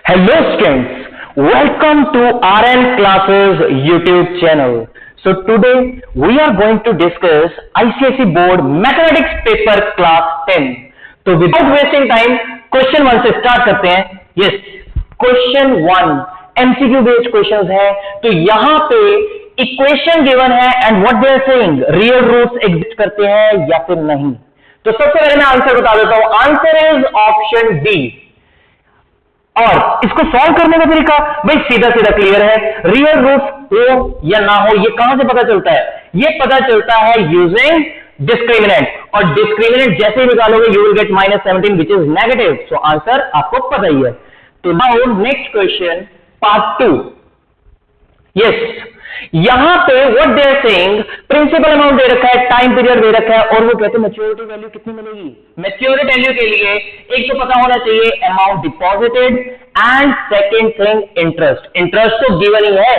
Hello students, welcome to RN Classes YouTube channel. So today we are going to discuss ICSE Board Mathematics Paper Class 10. तो without wasting time, question 1 से start करते हैं. Yes, question 1 MCQ based questions है. तो यहाँ पे equation given है and what they are saying, real roots exist करते हैं या फिर नहीं. तो सबसे पहले मैं आंसर बता देता हूं. Answer is option D. और इसको सॉल्व करने का तरीका भाई सीधा सीधा क्लियर है. रियल रूट हो या ना हो ये कहां से पता चलता है? ये पता चलता है यूजिंग डिस्क्रिमिनेंट. और डिस्क्रिमिनेंट जैसे ही निकालोगे you will get -17 which is negative. So answer आपको पता ही है. तो now next question part 2. Yes, यहां पे what they are saying, principal amount दे रखा है, टाइम पीरियड दे रखा है और वो कहते हैं मैच्योरिटी वैल्यू कितनी मिलेगी. मैच्योरिटी वैल्यू के लिए एक तो पता होना चाहिए amount deposited and second thing interest. Interest तो गिवन ही है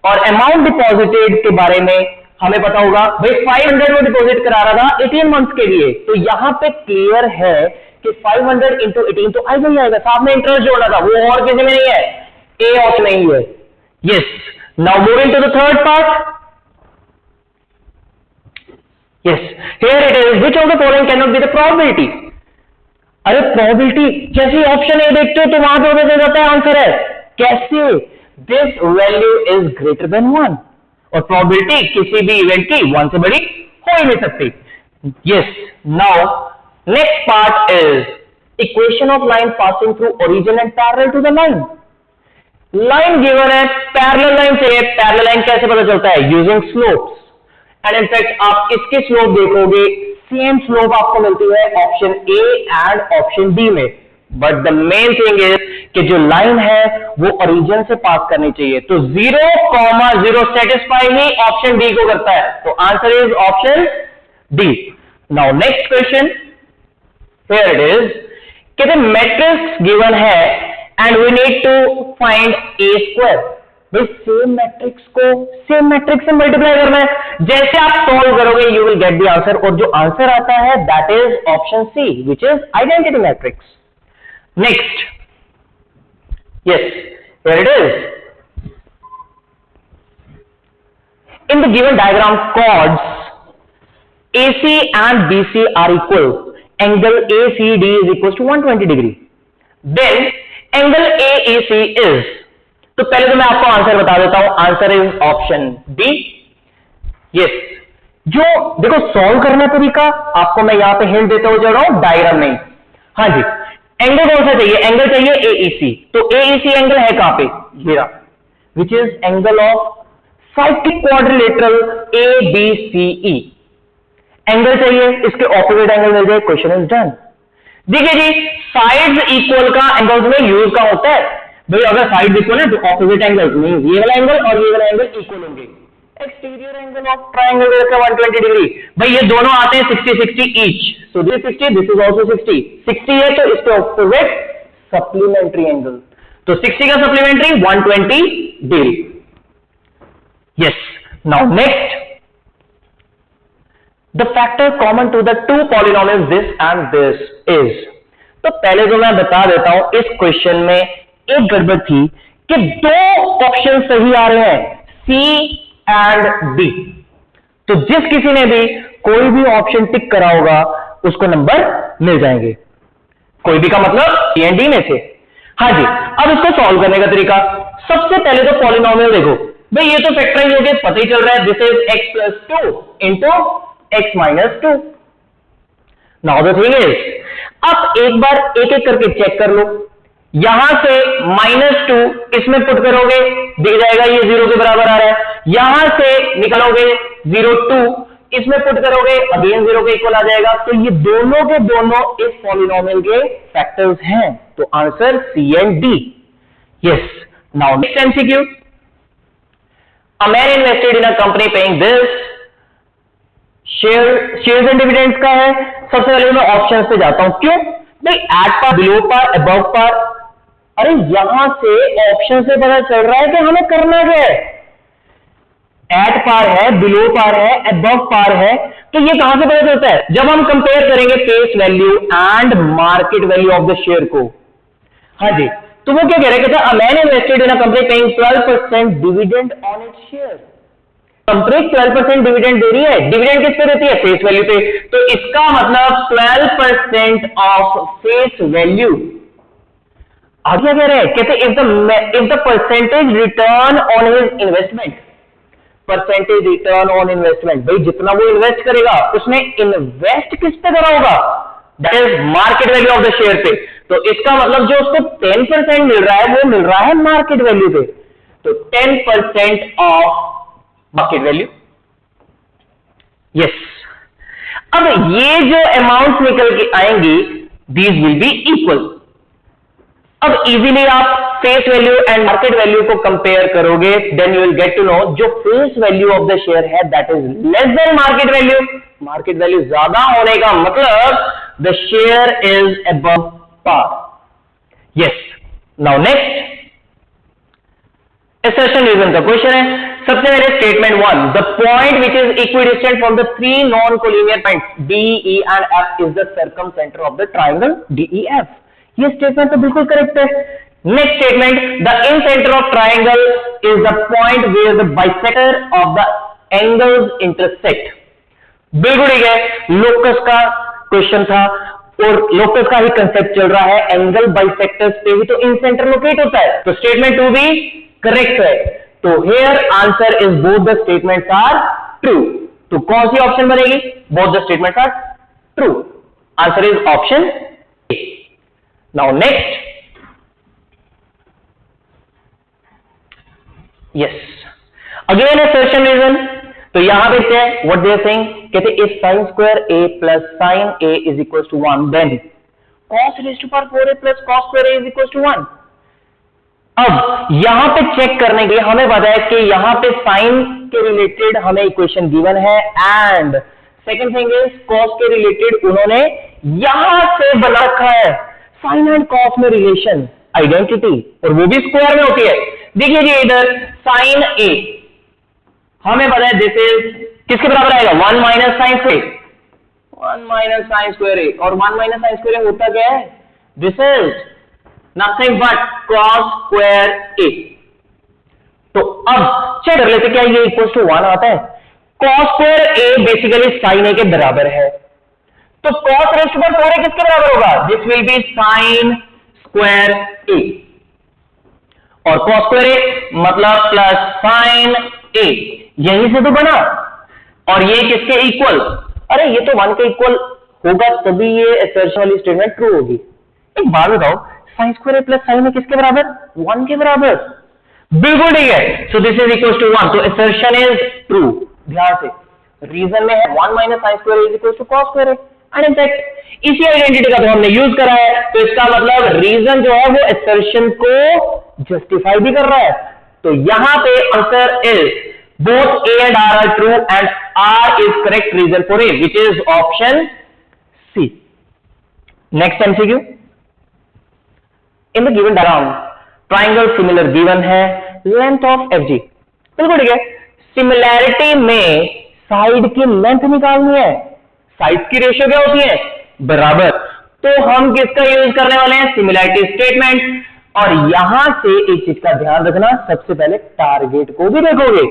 और अमाउंट डिपॉजिटेड के बारे में हमें पता होगा भाई 500 में डिपॉजिट करा रहा था 18 मंथ्स के लिए. तो यहां पे क्लियर है कि 500 इंटू 18 तो आएगा ही आएगा. साथ में इंटरेस्ट जोड़ना था, वो और किसी में नहीं है, ए ऑप्शन नहीं है. Yes, now moving to the third part. Yes, here it is. Which of the following cannot be the probability? अरे probability जैसे ऑप्शन ए देखते हो तो वहां पे दे जाता है आंसर है. कैसे? This value is greater than 1 और probability किसी भी इवेंट की 1 से बड़ी हो ही नहीं सकती. Yes, now next part is equation of line passing through origin and parallel to the line. Line given है, पैरेलल लाइन चाहिए. पैरेलल लाइन कैसे पता चलता है? Using slopes. एंड इनफैक्ट आप इसके स्लोप देखोगे सेम स्लोप आपको मिलती है option A and option D में. But the main thing is कि जो लाइन है वो ओरिजिन से पास करनी चाहिए. तो 0,0 सेटिस्फाई ही ऑप्शन डी को करता है. तो answer is option D. Now next question, here it is. कहते मैट्रिक्स गिवन है and we need to find a square. भाई सेम मैट्रिक्स को सेम मैट्रिक्स से मल्टीप्लाई करना है. जैसे आप सॉल्व करोगे you will get the answer और जो आंसर आता है that is option C which is identity matrix. Next, yes, here it is. In the given diagram chords AC and BC are equal. Angle ACD is equal to 120 degree. Then angle AEC is. तो पहले तो मैं आपको answer बता देता हूं. Answer is option D. Yes, जो देखो सॉल्व करने का तरीका आपको मैं यहां पे हिंट देता हुआ जा रहा हूं, डायग्राम नहीं. हाँ जी, एंगल कौन सा चाहिए? एंगल चाहिए AEC. तो AEC एंगल है कहां पे? ये which is angle of cyclic quadrilateral ABCE. Angle चाहिए, इसके ऑपोजिट एंगल मिल जाए, क्वेश्चन इज डन. देखिए जी, साइड्स इक्वल का एंगल्स में यूज का होता है. भाई अगर साइड इक्वल है तो ऑपोजिट एंगल्स मींस ये वाला एंगल और ये वाला एंगल इक्वल होंगे. एक्सटीरियर एंगल ऑफ ट्रायंगल का 120 डिग्री. भाई ये दोनों आते हैं 60-60 each. So this 60, this is also 60. 60 है तो इसके ऑपोजिट सप्लीमेंट्री एंगल. तो 60 का supplementary 120 degree. Yes, now next, the factor common to the two polynomials this and this is. तो पहले तो मैं बता देता हूं इस क्वेश्चन में एक गड़बड़ थी कि दो ऑप्शन सही आ रहे हैं, C एंड D. तो जिस किसी ने भी कोई भी ऑप्शन टिक करा होगा उसको नंबर मिल जाएंगे. कोई भी का मतलब C एंड D में से. हाँ जी, अब इसको सॉल्व करने का तरीका. सबसे पहले तो पॉलिनोमियल देखो. भाई ये तो फैक्टराइज हो गया, पता ही चल रहा है. This is x + 2 into x - 2. Now the thing is, अब एक बार एक एक करके चेक कर लो. यहां से -2 इसमें पुट करोगे दिख जाएगा ये 0 के बराबर आ रहा है. यहां से निकालोगे 0,2 इसमें पुट करोगे अगेन 0 के इक्वल आ जाएगा. तो ये दोनों के दोनों इस पॉलिनोमियल के फैक्टर्स हैं. तो answer C and D. Yes, now next MCQ. A man invested in a company paying this. Shares and dividends का है. सबसे पहले मैं ऑप्शंस पे जाता हूं. क्यों भाई? At par, below par, above par. अरे यहां से ऑप्शन से पता चल रहा है कि हमें करना क्या है. एट पार है, बिलो पार है, अबव पार है. तो ये कहां से पता चलता है? जब हम कंपेयर करेंगे face value and market value of the share को. हाँ जी, तो वो क्या कह रहे हैं, कहते हैं man invested in a company paying 12% dividend on its share. Company 12% dividend दे रही है, डिविडेंड किस पे देती है, फेस वैल्यू पे, तो इसका मतलब 12% ऑफ फेस वैल्यू। आगे कह रहे हैं, कहते if the percentage return on his investment, percentage return on investment, भाई जितना वो इन्वेस्ट करेगा उसने इन्वेस्ट किस पे करा होगा, that is market value of the share पे। तो इसका मतलब जो उसको 10% मिल रहा है वो मिल रहा है मार्केट वैल्यू पे, तो 10% ऑफ मार्केट वैल्यू। यस, अब ये जो अमाउंट निकल के आएंगी दीज विल बी इक्वल। अब इजीली आप face value and market value को कंपेयर करोगे, then you will get to know जो face value of the share है that is less than market value. Market value ज्यादा होने का मतलब the share is above par. Yes, now next assertion reason का question है। सबसे पहले statement 1, the point which is equidistant from the three non collinear points D, E and F is the circumcentre of the triangle DEF। ये statement तो बिल्कुल correct है। Next statement, the incentre of triangle is the point where the bisector of the angles intersect. बिल्कुल ठीक है, locus का question था और लोकस का ही कंसेप्ट चल रहा है, एंगल बाइसेक्टर्स पे भी तो इन सेंटर लोकेट होता है, तो स्टेटमेंट 2 भी करेक्ट है। तो here answer is both the statements are true. तो कौन सी ऑप्शन बनेगी, both the statements are true, answer is option A. Now next, yes, again assertion reason। तो यहां पे क्या है, व्हाट दे आर सेइंग, कहते if sin square a plus sin a is equals to 1 then cos raised to power 4a plus cos square a is equals to 1। अब यहां पे check करने के लिए हमें पता है कि यहां पे साइन के रिलेटेड हमें इक्वेशन गिवन है and second thing is cos के रिलेटेड उन्होंने यहां से बना रखा है साइन एंड कॉस में रिलेशन आइडेंटिटी, और वो भी स्क्वायर में होती है। देखिए जी इधर साइन ए हमें पता है दिस इज किसके बराबर आएगा, 1 minus sine square, 1 minus sine square A, और 1 माइनस साइन स्क्वायर होता क्या है, this is nothing but cos square a। तो अब चेक कर लेते क्या ये इक्वल टू 1 आता है। cos square a basically sin a के बराबर है, तो cos raised to power 4a किसके बराबर होगा, this will be sin square a, और cos square a मतलब प्लस sin a, यहीं से तो बना, और ये किसके इक्वल, अरे ये तो 1 के इक्वल होगा तभी ये assertion वाली स्टेटमेंट ट्रू होगी। एक बात बताओ, sine square A plus sine A किसके बराबर, 1 के बराबर, बिल्कुल ठीक है। So this is equal to 1, तो assertion इज ट्रू। ध्यान से रीजन में है 1 minus sine square is equal to cos square A, and in fact इसी आइडेंटिटी का तो हमने यूज करा है, तो इसका मतलब रीजन जो है वो assertion को जस्टिफाई भी कर रहा है। तो यहां पे answer is both A and R are true and R is correct reason for A, which is option C. Next MCQ. In the given diagram, triangle similar given है, length of FG, बिल्कुल ठीक है। Similarity में side की length निकालनी है, side की ratio क्या होती है, बराबर, तो हम किसका यूज करने वाले हैं, सिमिलैरिटी स्टेटमेंट। और यहां से एक चीज का ध्यान रखना, सबसे पहले टारगेट को भी देखोगे।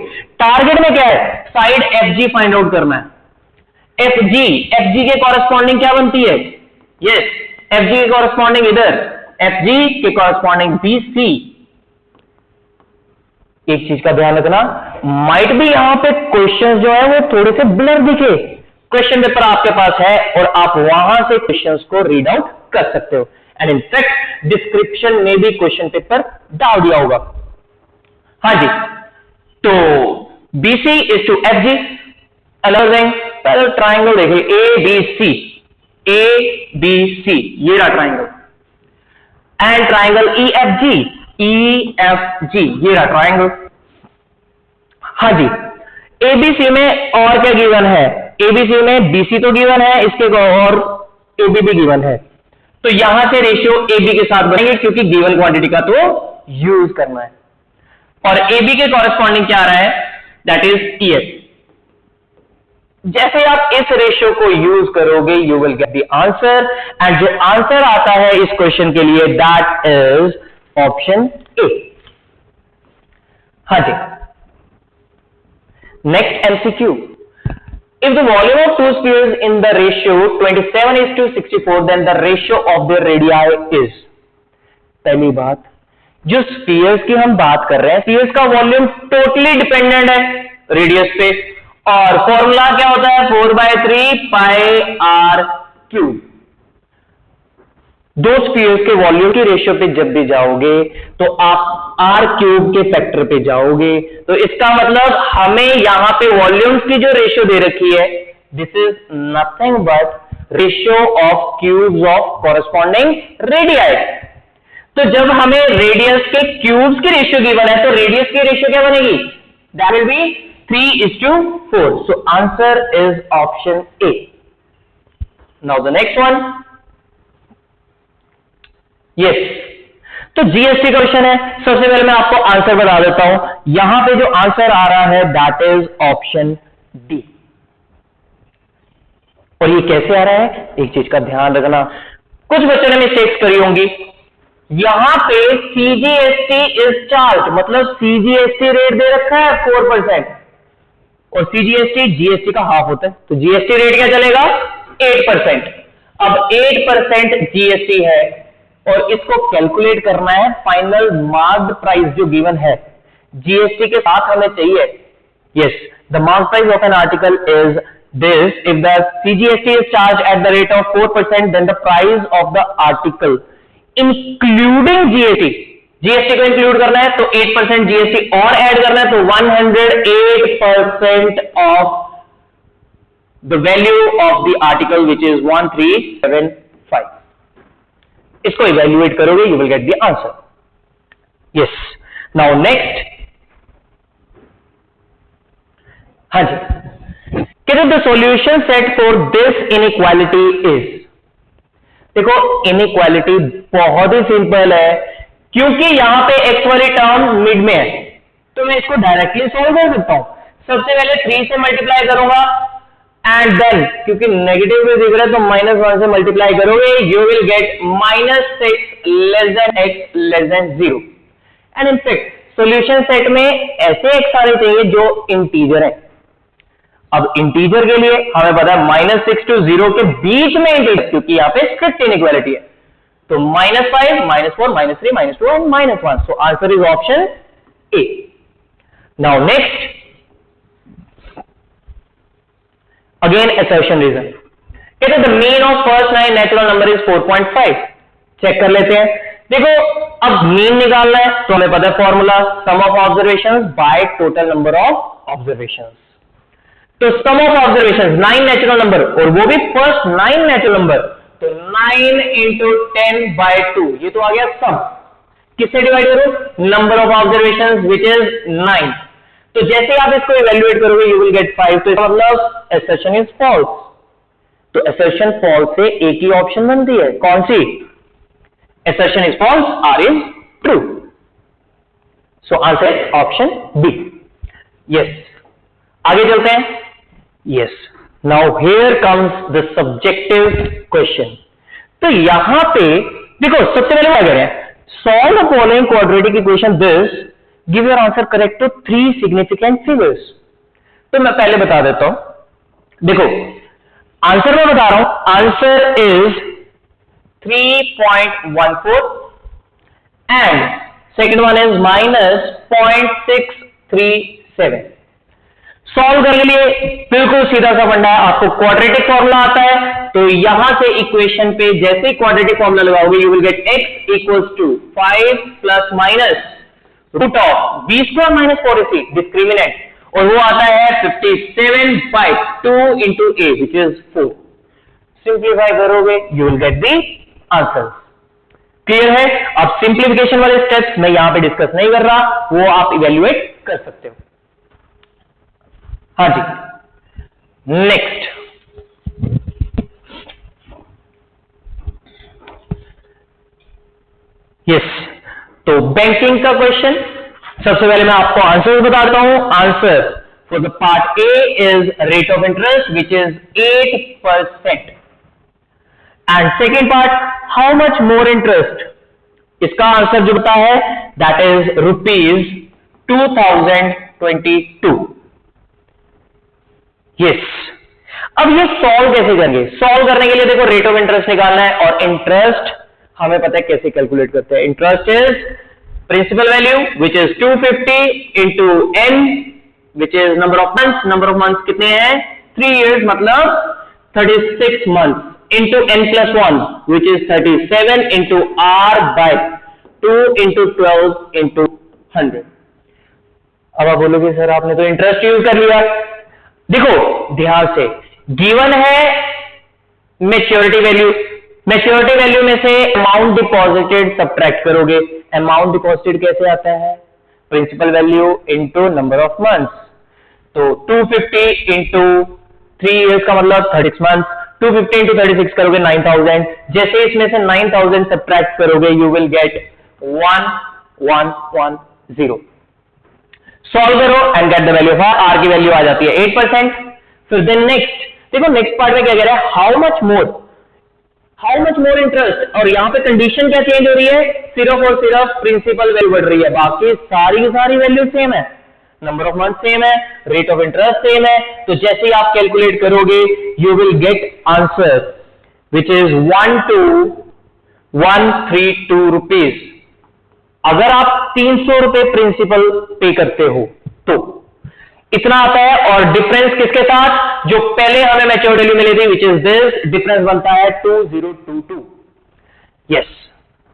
टारगेट में क्या है, साइड FG फाइंड आउट करना है। FG के कॉरेस्पॉन्डिंग क्या बनती है, यस, FG के कॉरेस्पॉन्डिंग इधर, FG के कॉरेस्पॉन्डिंग BC। एक चीज का ध्यान रखना, माइट भी यहां पे क्वेश्चन जो है वो थोड़े से ब्लर दिखे, क्वेश्चन पेपर आपके पास है और आप वहां से क्वेश्चंस को रीड आउट कर सकते हो, एंड इनफैक्ट डिस्क्रिप्शन में भी क्वेश्चन पेपर डाल दिया होगा। हाँ जी, तो BC is to FG, another पहले ट्राइंगल देखिए ABC, ये रहा ट्राइंगल, एंड ट्राइंगल EFG, ये रहा ट्राइंगल। हाँ जी, ABC में और क्या गिवन है, ABC में BC तो गिवन है, इसके और AB भी गिवन है, तो यहां से रेशियो AB के साथ बनेंगे क्योंकि गिवन क्वांटिटी का तो यूज करना है, और AB के कॉरेस्पॉन्डिंग क्या आ रहा है, दैट इज EF। जैसे आप इस रेशियो को यूज करोगे you will get the answer, and जो आंसर आता है इस क्वेश्चन के लिए दैट इज ऑप्शन ए। हाँ जी, next MCQ, if the volume of two spheres in the ratio 27:64 then the ratio of their radii is। पहली बात, जो स्फीयर्स की हम बात कर रहे हैं, स्फीयर्स का वॉल्यूम टोटली डिपेंडेंट है रेडियस पे, और फॉर्मूला क्या होता है 4/3 पाई आर क्यूब। दो स्फीयर्स के वॉल्यूम की रेशियो पे जब भी जाओगे तो आप आर क्यूब के फैक्टर पे जाओगे, तो इसका मतलब हमें यहां पे वॉल्यूम्स की जो रेशियो दे रखी है, this is nothing but ratio of cubes of corresponding radii. तो जब हमें रेडियस के क्यूब्स की रेशियो गिवन है, तो रेडियस की रेशियो क्या बनेगी, that will B 3:4। So answer is option A. Now the next one, yes, तो जीएसटी का क्वेश्चन है। सबसे पहले मैं आपको आंसर बता देता हूं, यहां पे जो आंसर आ रहा है दैट इज ऑप्शन डी। और ये कैसे आ रहा है, एक चीज का ध्यान रखना, कुछ बच्चों ने मिस्टेक्स करी होंगी। यहां पे सीजीएसटी इज चार्ज, मतलब सीजीएसटी रेट दे रखा है 4%, और सीजीएसटी जीएसटी का हाफ होता है, तो जीएसटी रेट क्या चलेगा 8%। अब 8% जीएसटी है और इसको कैलकुलेट करना है फाइनल मार्क्ड प्राइस जो गिवन है, जीएसटी के साथ हमें चाहिए। Yes, the mark price of an article is this, if the CGST is charge at the rate of 4% then the price of the article including GST, GST को include करना है तो 8% जीएसटी और ऐड करना है, तो 108% of the value of the article which is 1375। इसको evaluate करोगे, you will get the answer. Yes, now next, हाँ जी, कहते the solution set for this inequality is. देखो, इनइक्वालिटी बहुत ही सिंपल है, क्योंकि यहां पे एक्स वाली टर्म मिड में है, तो मैं इसको डायरेक्टली सॉल्व कर सकता हूं। सबसे पहले 3 से मल्टीप्लाई करूंगा, एंड देन क्योंकि नेगेटिव में दिख रहा है तो -1 से मल्टीप्लाई करोगे, you will gate -6 less than x less then 0। And in fact solution set में ऐसे एक्स आने चाहिए जो इंटीजर है। अब इंटीजर के लिए हमें पता है -6 to 0 के बीच में इंटीजर, क्योंकि यहां पे स्ट्रिक्ट इनइक्वालिटी है, तो -5 -4 -3 -2 and -1। So answer is option A. Now next, again assertion reason, कहते हैं the mean of first 9 natural number is 4.5। Check कर लेते हैं। देखो, अब मीन निकालना है तो हमें पता है formula some of observations by total number of observations. तो सम ऑफ ऑब्जर्वेशंस 9 नेचुरल नंबर, और वो भी फर्स्ट 9 नेचुरल नंबर, तो 9 into 10/2, ये तो आ गया सम। किससे डिवाइड करो, number of observations which is 9। तो जैसे आप इसको इवेल्युएट करोगे यू विल गेट 5, तो इसका मतलब assertion इज फॉल्स। तो assertion फॉल्स से एक ही ऑप्शन बनती है, कौन सी, assertion is false, R is true. So answer option B. Yes, आगे चलते हैं। Yes, now here comes the subjective question. तो यहां पे देखो, सबसे पहले क्या करें, solve the following quadratic equation this, give your answer correct to 3 significant figures. तो मैं पहले बता देता हूं, देखो आंसर मैं बता रहा हूं, answer is 3.14 and second one is -0.637। Solve करने के लिए बिल्कुल सीधा सा फंडा है, आपको क्वाड्रेटिक फॉर्मूला आता है, तो यहां से इक्वेशन पे जैसे ही क्वाड्रेटिक फॉर्मूला लगाओगे you will get x equals to 5 plus minus root of b square minus 4ac discriminant, और वो आता है 57/2 into a which is 4। Simplify करोगे you will get the answer. Clear है? अब सिंप्लीफिकेशन वाले स्टेप्स मैं यहां पे डिस्कस नहीं कर रहा, वो आप इवेल्युएट कर सकते हो। हाँ जी, नेक्स्ट, यस, तो बैंकिंग का क्वेश्चन। सबसे पहले मैं आपको आंसर बताता हूं। Answer for the part A is rate of interest which is 8%, and second part how much more interest इसका आंसर जो होता है दैट इज ₹2022। यस। अब ये सॉल्व कैसे करेंगे? सॉल्व करने के लिए देखो रेट ऑफ इंटरेस्ट निकालना है, और इंटरेस्ट हमें पता है कैसे कैलकुलेट करते हैं। Interest is principal value which is 250 into n which is number of months. Number of months कितने हैं? 3 years, मतलब 36 months into n+1 which is 37 into r/2 into 12 into 100। अब आप बोलोगे सर आपने तो इंटरेस्ट यूज कर लिया। देखो ध्यान से, गिवन है मैच्योरिटी वैल्यू, मैच्योरिटी वैल्यू में से अमाउंट डिपॉजिटेड सब्ट्रैक्ट करोगे। अमाउंट डिपॉजिटेड कैसे आता है? Principal value into number of months. तो 250 इंटू 3 years का मतलब 36 months, 250 इंटू 36 करोगे 9000। जैसे इसमें से 9000 सब्ट्रैक्ट करोगे यू विल गेट 1110। सॉल्व करो and get the value of R की वैल्यू आ जाती है 8%। फिर देन नेक्स्ट देखो, नेक्स्ट पार्ट में क्या कह रहा है? How much more interest. और यहां पे कंडीशन क्या चेंज हो रही है? सिर्फ और सिर्फ प्रिंसिपल वैल्यू बढ़ रही है, बाकी सारी की सारी वैल्यू सेम है, नंबर ऑफ मंथ सेम है, रेट ऑफ इंटरेस्ट सेम है। तो जैसे ही आप कैलकुलेट करोगे you will get answer which is 12132 rupees. अगर आप 300 रुपए प्रिंसिपल पे करते हो तो इतना आता है, और डिफरेंस किसके साथ? जो पहले हमें मैच्योरिटी वैल्यू मिली थी विच इज दिस, डिफरेंस बनता है 2022। Yes.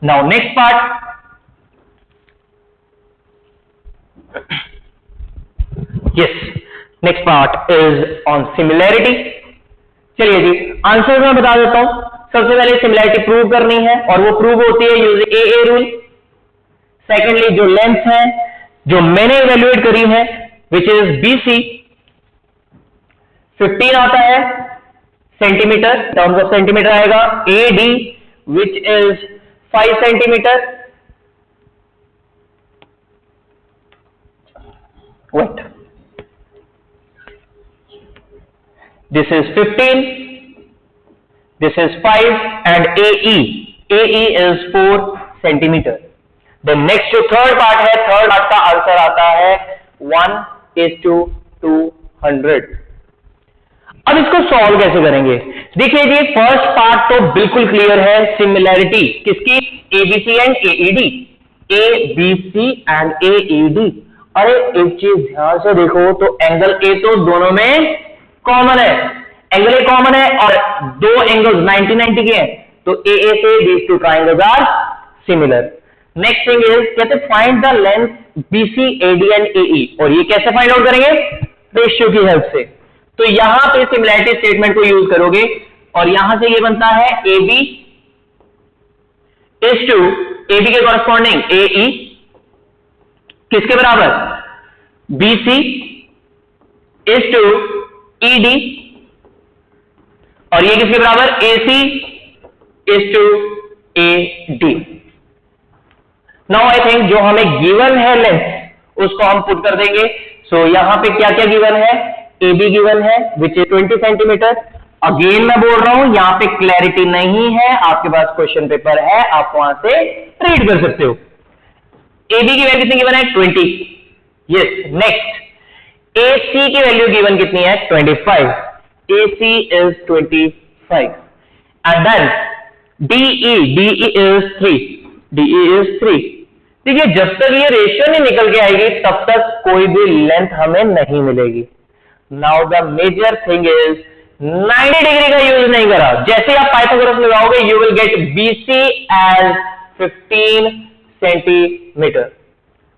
Now next part, yes next part is on similarity. चलिए जी, आंसर मैं बता देता हूं। सबसे पहले सिमिलैरिटी प्रूव करनी है, और वो प्रूव होती है यूजिंग AA रूल। सेकेंडली जो लेंथ है जो मैंने इवेल्युएट करी है विच इज BC, 15 आता है सेंटीमीटर, टर्म्स ऑफ सेंटीमीटर आएगा। AD which is 5 centimetre. Wait, this is 15, this is 5 and AE is 4 centimetre. Then next जो थर्ड पार्ट है, थर्ड पार्ट का आंसर आता है 1:200। अब इसको सॉल्व कैसे करेंगे? देखिए जी, फर्स्ट पार्ट तो बिल्कुल क्लियर है, सिमिलैरिटी किसकी? ABC and AED, ABC and AED। अरे एक चीज ध्यान से देखो, तो एंगल A तो दोनों में कॉमन है, एंगल ए कॉमन है, और दो एंगल्स 90-90 के हैं, तो AA से these two triangles are similar। Next thing is कहते find the length BC, AD and AE, और ये कैसे फाइंड आउट करेंगे? रेशियो की हेल्प से। तो यहां पे सिमिलैरिटी स्टेटमेंट को यूज करोगे, और यहां से ये बनता है AB is to AB के कॉरेस्पॉन्डिंग AE किसके बराबर? BC is to ED, और ये किसके बराबर? AC is to AD। Now I think जो हमें गिवन है लेंथ उसको हम पुट कर देंगे। सो यहां पे क्या क्या गिवन है? AB गिवन है विच इज 20 सेंटीमीटर। अगेन मैं बोल रहा हूं, यहां पे क्लैरिटी नहीं है, आपके पास क्वेश्चन पेपर है, आप वहां से रीड कर सकते हो। AB की वैल्यू कितनी गिवन है? 20। यस। नेक्स्ट AC की वैल्यू गिवन कितनी है? 25। AC is 25 and then DE is 3। DE is 3। देखिए जब तक ये रेशियो नहीं निकल के आएगी तब तक कोई भी लेंथ हमें नहीं मिलेगी। Now the major thing is 90 degree का यूज नहीं करा। जैसे आप पाइथागोरस लगाओगे you will get BC as 15 centimetre.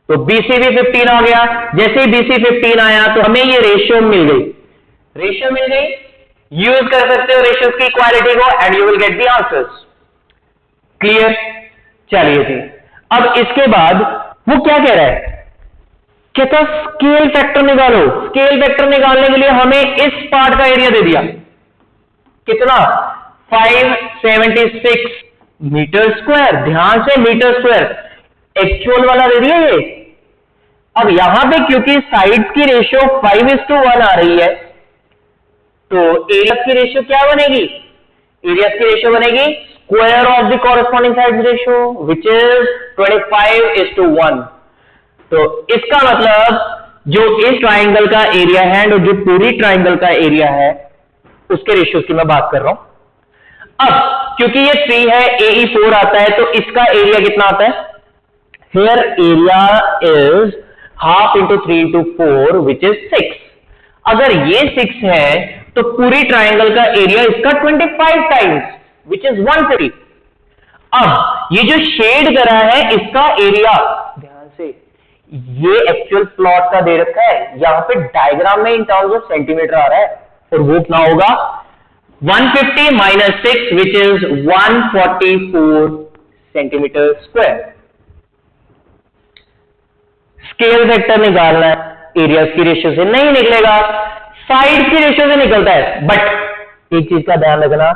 तो BC भी 15 आ गया। जैसे ही BC 15 आया तो हमें ये रेशियो मिल गई। रेशियो मिल गई, यूज कर सकते हो रेशियोज की इक्वालिटी को and you will get the answers. Clear? चलिए जी, अब इसके बाद वो क्या कह रहा है? कहता स्केल फैक्टर निकालो। स्केल फैक्टर निकालने के लिए हमें इस पार्ट का एरिया दे दिया, कितना? 576 मीटर स्क्वायर। ध्यान से मीटर स्क्वायर, एक्चुअल वाला दे दिया ये। अब यहां पे क्योंकि साइड्स की रेशियो 5:1 आ रही है, तो एरिया की रेशियो क्या बनेगी? एरिया की रेशियो बनेगी square of the corresponding side ratio which is 25:1। तो इसका मतलब जो इस ट्राइंगल का एरिया है और जो पूरी ट्राइंगल का एरिया है उसके रेशियो की मैं बात कर रहा हूं। अब क्योंकि ये 3 है, AE 4 आता है, तो इसका एरिया कितना आता है? Here area is half into 3 into 4 which is 6। अगर ये 6 है तो पूरी ट्राइंगल का एरिया इसका 25 टाइम्स which is 150। अब ये जो शेड करा है इसका एरिया, ध्यान से, ये एक्चुअल प्लॉट का दे रखा है, यहां पे डायग्राम में इन टर्म्स ऑफ सेंटीमीटर आ रहा है, और वो कितना होगा 150 minus 6 which is 144 centimetre square. Scale factor निकालना है, एरियाज की रेशियो से नहीं निकलेगा, साइड की रेशियो से निकलता है। बट एक चीज का ध्यान रखना,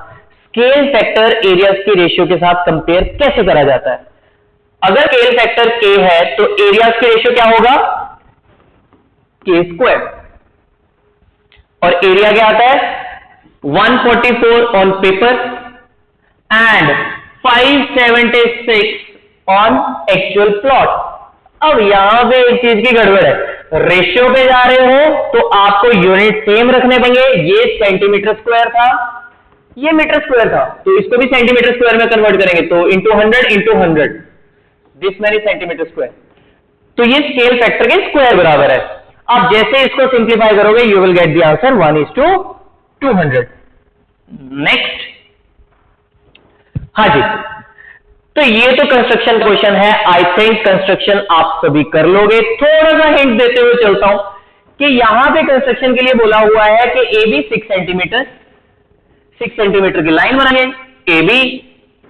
स्केल फैक्टर एरियाज की रेशियो के साथ कंपेयर कैसे करा जाता है? अगर स्केल फैक्टर k है तो एरियाज की रेशियो क्या होगा? k square. और एरिया क्या आता है? 144 on paper and 576 on actual plot. अब यहां पे एक चीज की गड़बड़ है, रेशियो पे जा रहे हो तो आपको यूनिट सेम रखने पड़ेंगे। ये सेंटीमीटर स्क्वायर था, ये मीटर स्क्वायर था, तो इसको भी सेंटीमीटर स्क्वायर में कन्वर्ट करेंगे, तो into 100 this many centimetre square. तो ये स्केल फैक्टर के स्क्वायर बराबर है। अब जैसे इसको सिंप्लीफाई करोगे you will get the answer 1:200। Next, हाँ जी, तो ये तो कंस्ट्रक्शन क्वेश्चन है। आई थिंक कंस्ट्रक्शन आप सभी कर लोगे। थोड़ा सा हिंट देते हुए चलता हूं कि यहां पे कंस्ट्रक्शन के लिए बोला हुआ है कि AB 6 सेंटीमीटर की लाइन बनाएंगे AB,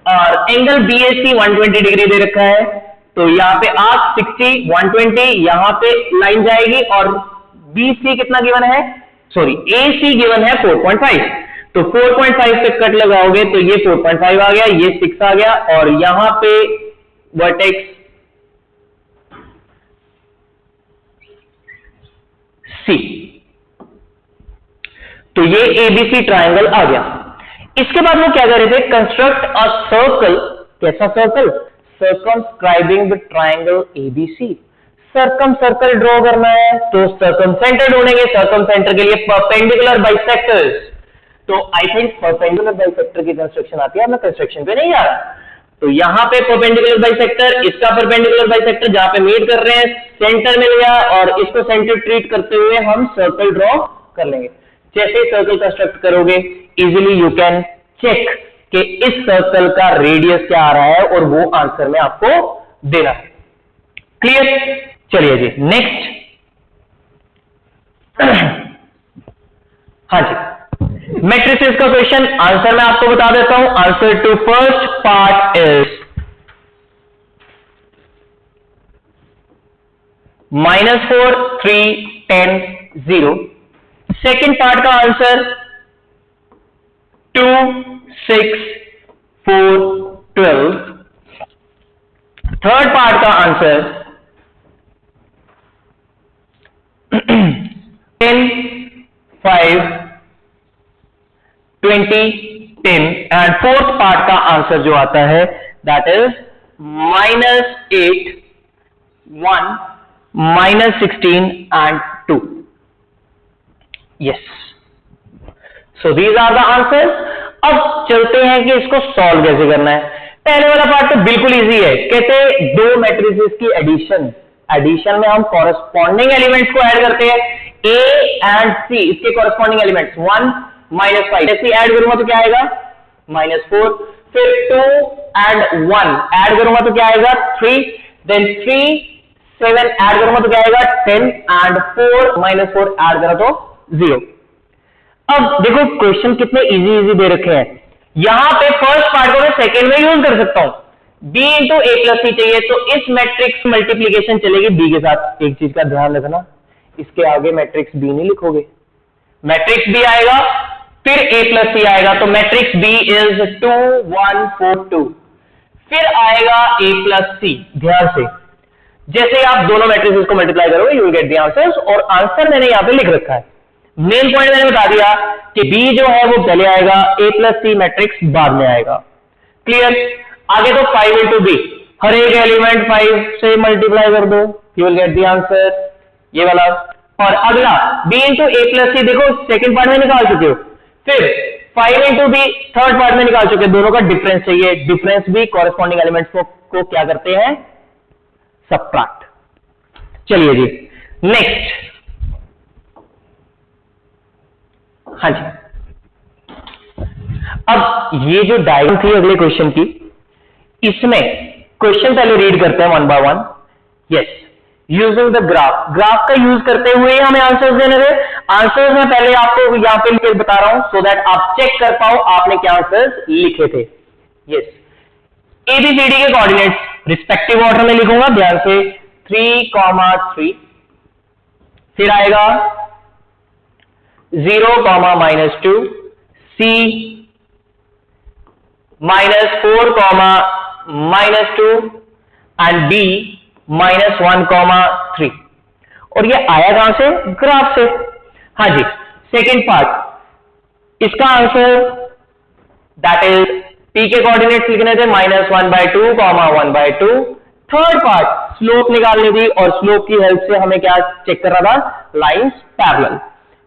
और एंगल BAC 120 डिग्री दे रखा है, तो यहां पे आर्क 60 120 यहां पे लाइन जाएगी, और BC कितना गिवन है, सॉरी AC गिवन है 4.5, तो 4.5 पे कट लगाओगे तो ये 4.5 आ गया, ये 6 आ गया, और यहां पे वर्टेक्स C, तो ये ABC ट्राइंगल आ गया। इसके बाद वो क्या कर रहे थे? Construct a circle. कैसा circle? Circumscribing the triangle ABC। Circumcircle draw करना है तो सर्कम सेंटर ढूंढेंगे। सर्कम सेंटर के लिए परपेंडिकुलर बाइसेक्टर्स, तो आई थिंक परपेंडिकुलर बाइसेक्टर की कंस्ट्रक्शन आती है, मैं कंस्ट्रक्शन पे नहीं आ रहा। तो यहां पे परपेंडिकुलर बाइसेक्टर, इसका परपेंडिकुलर बाइसेक्टर जहां पे मीट कर रहे हैं, सेंटर मिल गया, और इसको सेंटर ट्रीट करते हुए हम सर्कल ड्रॉ कर लेंगे। जैसे सर्कल कंस्ट्रक्ट करोगे इजीली यू कैन चेक कि इस सर्कल का रेडियस क्या आ रहा है, और वो आंसर में आपको देना है। क्लियर? चलिए जी नेक्स्ट। हाँ जी, मैट्रिसेस का क्वेश्चन, आंसर मैं आपको बता देता हूं। Answer to first part is -4 3 10 0। Second part का आंसर 2 6 4 12। थर्ड पार्ट का आंसर 10 5 20 10, एंड फोर्थ पार्ट का आंसर जो आता है that is -8 1 -16 and 2। Yes, so these are the answers. अब चलते हैं कि इसको सॉल्व कैसे करना है। पहले वाला पार्ट तो बिल्कुल इजी है, कहते दो मैट्रिसेस की एडिशन में हम कॉरेस्पॉन्डिंग एलिमेंट्स को ऐड करते हैं, A एंड C, इसके कॉरेस्पॉन्डिंग एलिमेंट्स 1 -5, ऐसे ऐड करूंगा तो क्या आएगा -4, फिर 2 एंड 1 ऐड करूंगा तो क्या आएगा 3, देन 3 7 ऐड करूंगा तो क्या आएगा 10, एंड 4 -4 ऐड करा तो 0। अब देखो क्वेश्चन कितने इजी दे रखे हैं। यहां पे फर्स्ट पार्ट को मैं सेकेंड में यूज कर सकता हूं, B into A plus C चाहिए, तो इस मैट्रिक्स मल्टीप्लीकेशन चलेगी B के साथ। एक चीज का ध्यान रखना, इसके आगे मैट्रिक्स B नहीं लिखोगे, मैट्रिक्स B आएगा फिर A प्लस C आएगा, तो मैट्रिक्स B इज 2 1 4 2, फिर आएगा A प्लस C। ध्यान से जैसे आप दोनों मैट्रिक्स को मल्टीप्लाई करोगे you will get the answers, और आंसर मैंने यहां पे लिख रखा है। मेन पॉइंट मैंने बता दिया कि B जो है वो पहले आएगा, A प्लस C मैट्रिक्स बाद में आएगा। क्लियर? आगे तो 5 इंटू बी, हर एक एलिमेंट 5 से मल्टीप्लाई कर दो, you will get the answer, ये वाला। और अगला b इंटू ए प्लस सी, देखो सेकंड पार्ट में निकाल चुके हो, फिर 5 इंटू बी थर्ड पार्ट में निकाल चुके, दोनों का डिफरेंस चाहिए, डिफरेंस भी कॉरेस्पॉन्डिंग एलिमेंट्स को क्या करते हैं, सबट्रैक्ट। चलिए जी नेक्स्ट, हाँ जी, अब ये जो डायग्राम थी अगले क्वेश्चन की, इसमें क्वेश्चन पहले रीड करते हैं one by one. Yes, using the graph, graph का यूज करते हुए हमें आंसर्स देने थे। आंसर्स में पहले आपको यहां पे लिख बता रहा हूं सो दैट आप चेक कर पाओ आपने क्या आंसर्स लिखे थे। यस, एबीसीडी के कोऑर्डिनेट्स रिस्पेक्टिव ऑर्डर में लिखूंगा ध्यान से, 3,3, फिर आएगा 0, -2, C -4, -2 एंड B -1, 3, और ये आया कहां से, ग्राफ से। हाँ जी, सेकेंड पार्ट, इसका आंसर दैट इज P के कोऑर्डिनेट्स लिखने थे -1/2, 1/2। थर्ड पार्ट स्लोप निकालनी थी, और स्लोप की हेल्प से हमें क्या चेक करना था, लाइंस पैरेलल।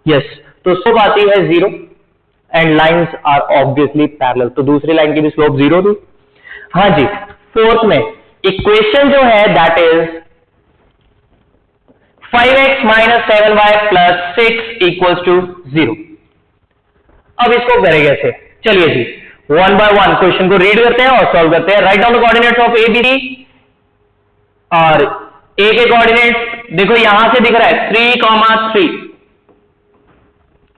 यस, तो स्लोप आती है 0 and lines are obviously parallel, तो दूसरी लाइन की भी स्लोप 0 थी। हाँ जी, फोर्थ में इक्वेशन जो है दैट इज 5x - 7y + 6 = 0। अब इसको करें कैसे, चलिए जी वन बाय वन क्वेश्चन को रीड करते हैं और सॉल्व करते हैं। Write down the coordinates of A B D, और ए के कोऑर्डिनेट्स देखो यहां से दिख रहा है 3,3,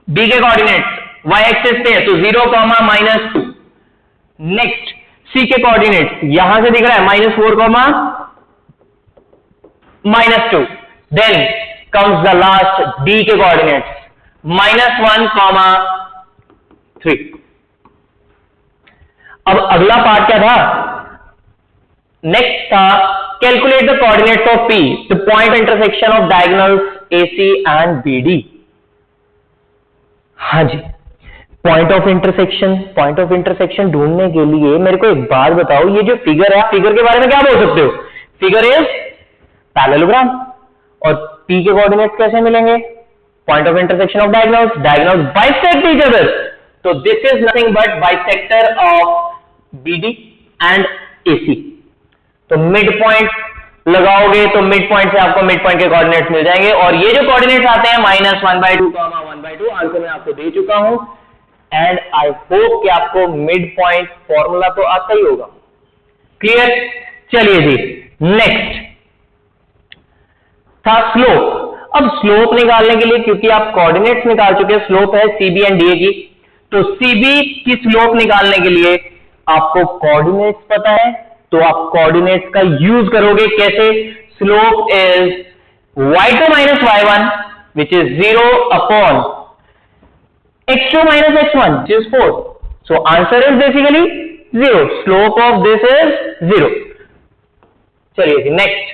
बी के कोऑर्डिनेट्स y एक्सिस पे है तो 0, -2। नेक्स्ट सी के कोऑर्डिनेट्स यहां से दिख रहा है -4, -2। Then comes the last D के कोऑर्डिनेट्स -1, 3। अब अगला पार्ट क्या था, नेक्स्ट था calculate the coordinates of P, the point intersection of diagonals AC and BD। हाँ जी, पॉइंट ऑफ इंटरसेक्शन ढूंढने के लिए मेरे को एक बात बताओ, ये जो फिगर है, फिगर के बारे में क्या बोल सकते हो, फिगर इज पैरेललोग्राम, और P के कोऑर्डिनेट्स कैसे मिलेंगे, point of intersection of diagonals bisect each other, तो this is nothing but bisector of BD and AC। तो मिड पॉइंट लगाओगे तो मिड पॉइंट से आपको मिड पॉइंट के कोऑर्डिनेट्स मिल जाएंगे, और ये जो कोऑर्डिनेट्स आते हैं -1/2, 1/2, आंसर मैं आपको दे चुका हूं, एंड आई होप कि आपको मिड पॉइंट फॉर्मूला तो आता ही होगा। क्लियर? चलिए जी नेक्स्ट था स्लोप। अब स्लोप निकालने के लिए, क्योंकि आप कोऑर्डिनेट्स निकाल चुके हैं, स्लोप है CB एंड DA की, तो CB की स्लोप निकालने के लिए आपको कोऑर्डिनेट्स पता है, तो आप कोऑर्डिनेट्स का यूज करोगे कैसे, slope is y2 - y1 which is 0 upon x2 - x1 which is 4. So answer is basically 0. Slope of this is 0. चलिए जी नेक्स्ट,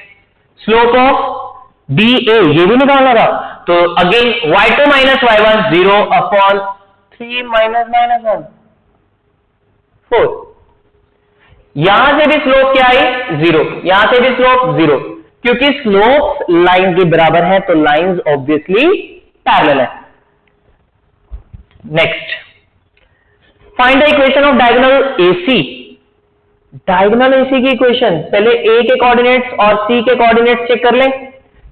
स्लोप ऑफ DA ये भी निकालना था, तो अगेन y2 - y1 0 upon 3 - -1 4। यहां से भी स्लोप क्या आई, 0, यहां से भी स्लोप 0, क्योंकि स्लोप लाइन के बराबर है तो लाइंस ऑब्वियसली पैरेलल है। Next, find the equation of diagonal AC। Diagonal AC की इक्वेशन, पहले A के कोऑर्डिनेट्स और C के कोऑर्डिनेट्स चेक कर लें,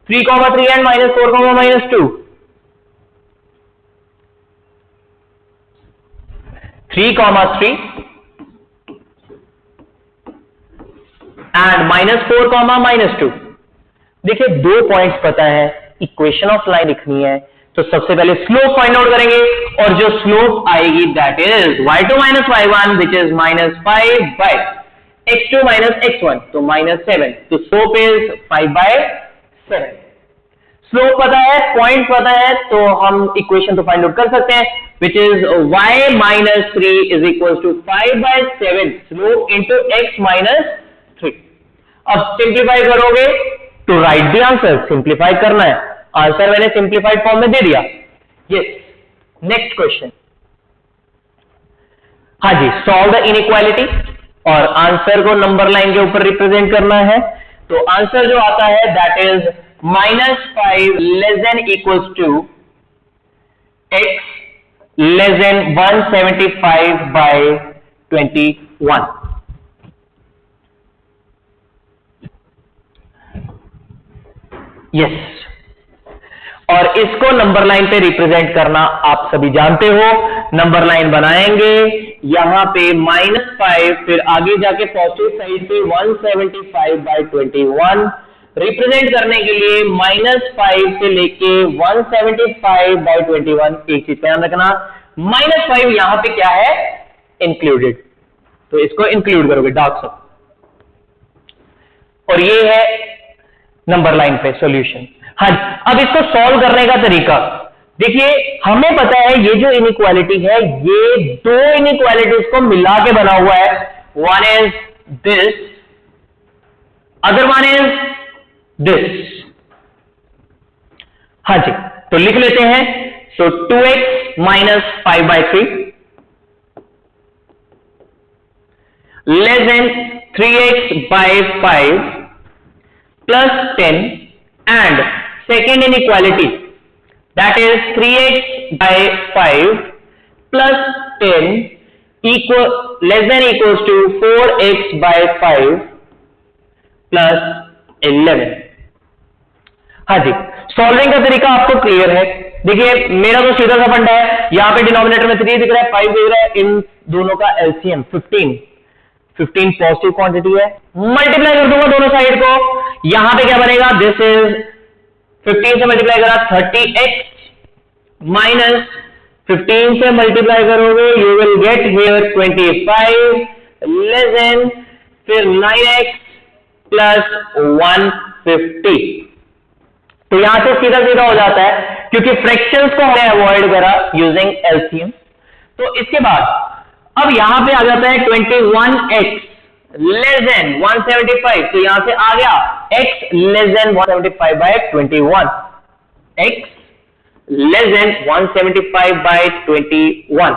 3,3 एंड -4, -2। 3,3 एंड -4, -2। देखिए दो पॉइंट्स पता है, इक्वेशन ऑफ लाइन लिखनी है, तो सबसे पहले स्लोप फाइंड आउट करेंगे, और जो स्लोप आएगी that is y2 - y1 which is -5/x2 - x1, तो -7, तो स्लोप इज 5/7। स्लोप पता है, पॉइंट पता है, तो हम इक्वेशन तो फाइंड आउट कर सकते हैं, which is y - 3 is equal to 5/7 slope into x - 3। अब सिंप्लीफाई करोगे तो राइट द आंसर, सिंप्लीफाई करना है, आंसर मैंने सिंप्लीफाइड फॉर्म में दे दिया। Yes, next question. हाँ जी, सॉल्व द इनइक्वालिटी। और आंसर को नंबर लाइन के ऊपर रिप्रेजेंट करना है। तो आंसर जो आता है that is -5 less than equals to x less than 175/21। Yes, और इसको नंबर लाइन पे रिप्रेजेंट करना आप सभी जानते हो। नंबर लाइन बनाएंगे, यहां पे -5, फिर आगे जाके पॉजिटिव साइड पे 175/21। रिप्रेजेंट करने के लिए -5 से लेके 175/21। एक चीज ध्यान रखना, -5 यहां पे क्या है, इंक्लूडेड, तो इसको इंक्लूड करोगे डार्क सब। और ये है नंबर लाइन पे सॉल्यूशन। हाँ, अब इसको सॉल्व करने का तरीका देखिए, हमें पता है ये जो इनइक्वालिटी है ये दो इनइक्वालिटीज को मिला के बना हुआ है। One is this, other one is this. हाँ जी, तो लिख लेते हैं। सो 2x minus 5/3 less than 3x/5 plus 10 and second inequality that is 3x/5 plus 10 equal less than equals to 4x/5 plus 11। हाँ जी, सॉल्विंग का तरीका आपको क्लियर है। देखिए मेरा तो सीधा सा फंडा है, यहां पे डिनोमिनेटर में 3 दिख रहा है, 5 दिख रहा है, इन दोनों का एलसीएम 15 पॉजिटिव क्वांटिटी है, मल्टीप्लाई कर दूंगा दोनों साइड को। यहां पे क्या बनेगा, दिस इज 15 से मल्टीप्लाई करा 30x माइनस 15 से मल्टीप्लाई करोगे you will get here 25 less than फिर 9x प्लस 150। तो यहां से सीधा सीधा हो जाता है क्योंकि फ्रैक्शंस को हमने अवॉइड करा यूजिंग एलसीएम। तो इसके बाद अब यहां पे आ जाता है 21x लेस देन 175, तो यहां से आ गया x less than 175/21, x less than 175/21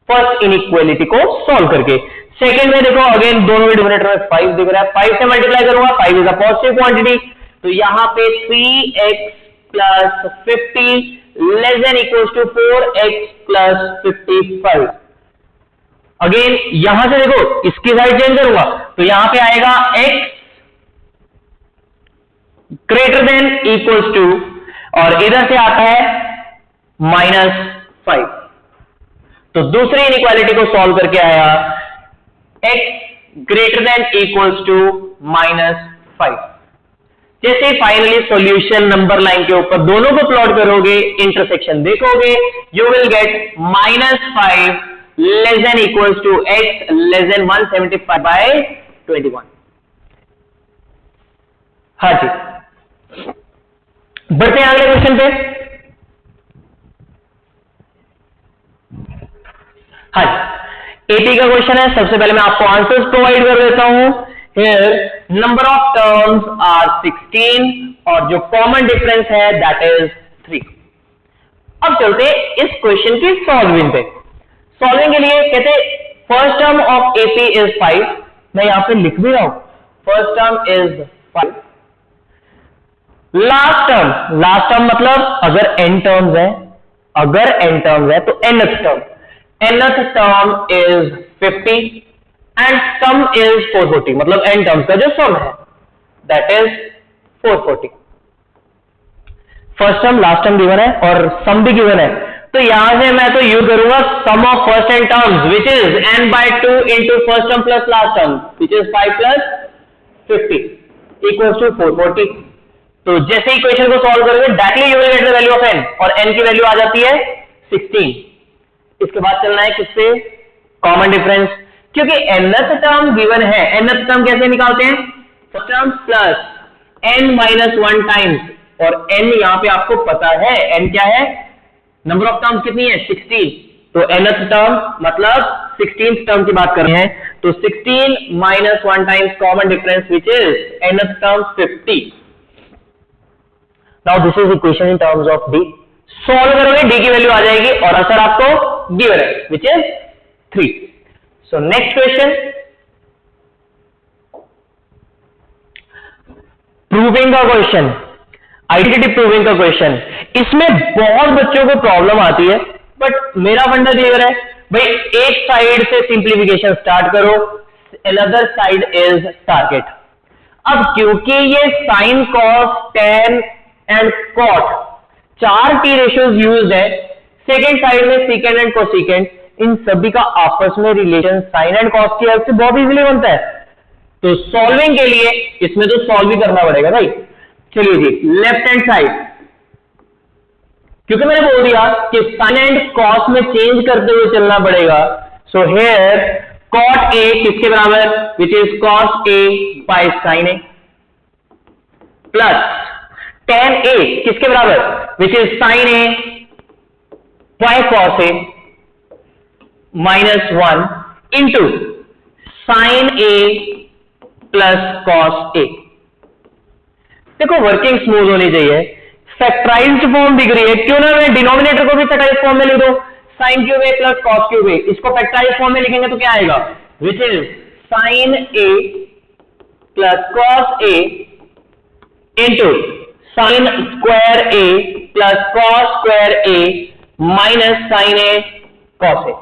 first inequality को सॉल्व करके। सेकंड में देखो अगेन दोनों में डिनोमिनेटर में 5 दिख रहा है, 5 से मल्टीप्लाई करूंगा, 5 इज अ पॉजिटिव क्वांटिटी, तो यहां पे 3x plus 50 less than equals to 4x plus 55। Again यहां से देखो इसकी साइड चेंज करूंगा तो यहां पे आएगा x greater than equals to, और इधर से आता है -5। तो दूसरी इनइक्वालिटी को सॉल्व करके आया x greater than equals to -5। जैसे फाइनली सॉल्यूशन नंबर लाइन के ऊपर दोनों को प्लॉट करोगे, इंटरसेक्शन देखोगे, you will get -5 less than equals to x less than 175/21। हाँ जी, बढ़ते हैं अगले क्वेश्चन पे। हाँ जी, 80 का क्वेश्चन है। सबसे पहले मैं आपको आंसर्स प्रोवाइड कर देता हूं। Here number of terms are 16 और जो कॉमन डिफरेंस है दैट इज 3। अब चलते इस क्वेश्चन की सॉल्विंग पे। सॉल्विंग के लिए कहते first term of AP is 5, मैं यहां पे लिख भी रहा हूं, first term is 5। Last term मतलब अगर n टर्म्स है तो nth term is 50 and some is 440, मतलब n टर्म्स का जो सम है that is 440। First term last term given है और सम भी गिवन है, तो यहां से मैं तो यूज करूंगा sum of first and terms which is n/2 into first term plus last term which is 5 plus 50 equals to 440। तो जैसे इक्वेशन को सॉल्व करोगे directly you will get the value of n, और n की value आ जाती है 16। इसके बाद चलना है किससे, कॉमन डिफरेंस, क्योंकि nth टर्म गिवन है। nth टर्म कैसे निकालते हैं, first term plus n-1 times, और n यहां पे आपको पता है n क्या है, नंबर ऑफ टर्म्स कितनी है 16, तो nth टर्म मतलब 16th टर्म की बात कर रहे हैं, तो 16 - 1 times common difference which is nth term 50। Now this is equation in terms of d। Solve करोगे d की वैल्यू आ जाएगी और आंसर आपको गिवन है which is 3। So next question proving का क्वेश्चन, आइडेंटिटी प्रूविंग का क्वेश्चन, इसमें बहुत बच्चों को प्रॉब्लम आती है, बट मेरा फंडा क्लियर है भाई, एक साइड से सिंप्लीफिकेशन स्टार्ट करो, अनदर साइड इज टारगेट। अब क्योंकि ये sine, cos, tan and cot 4 T ratios use है, सेकेंड साइड में सीकेंड एंड कोसेकेंड, इन सभी का आपस में रिलेशन साइन एंड कॉस की हेल्प से बहुत इजीली बनता है। तो सॉल्विंग के लिए इसमें तो सॉल्व ही करना पड़ेगा भाई। चलिए जी, लेफ्ट हैंड साइड, क्योंकि मैंने बोल दिया कि साइन एंड कॉस में चेंज करते हुए चलना पड़ेगा, सो हियर कॉट ए किसके बराबर, which is cos A by sine A, plus tan A किसके बराबर, which is sine A by cos A, minus 1 into sine A plus cos A. देखो वर्किंग स्मूथ होनी चाहिए, फैक्टराइज्ड फॉर्म दिख रही है, क्यों ना मैं डिनोमिनेटर को भी फैक्टराइज्ड फॉर्म में लिख दो, sine cube A plus cos cube A, इसको फैक्टराइज्ड फॉर्म में लिखेंगे तो क्या आएगा, which is sine A plus cos A into sine square A plus cos square A minus sine A cos A.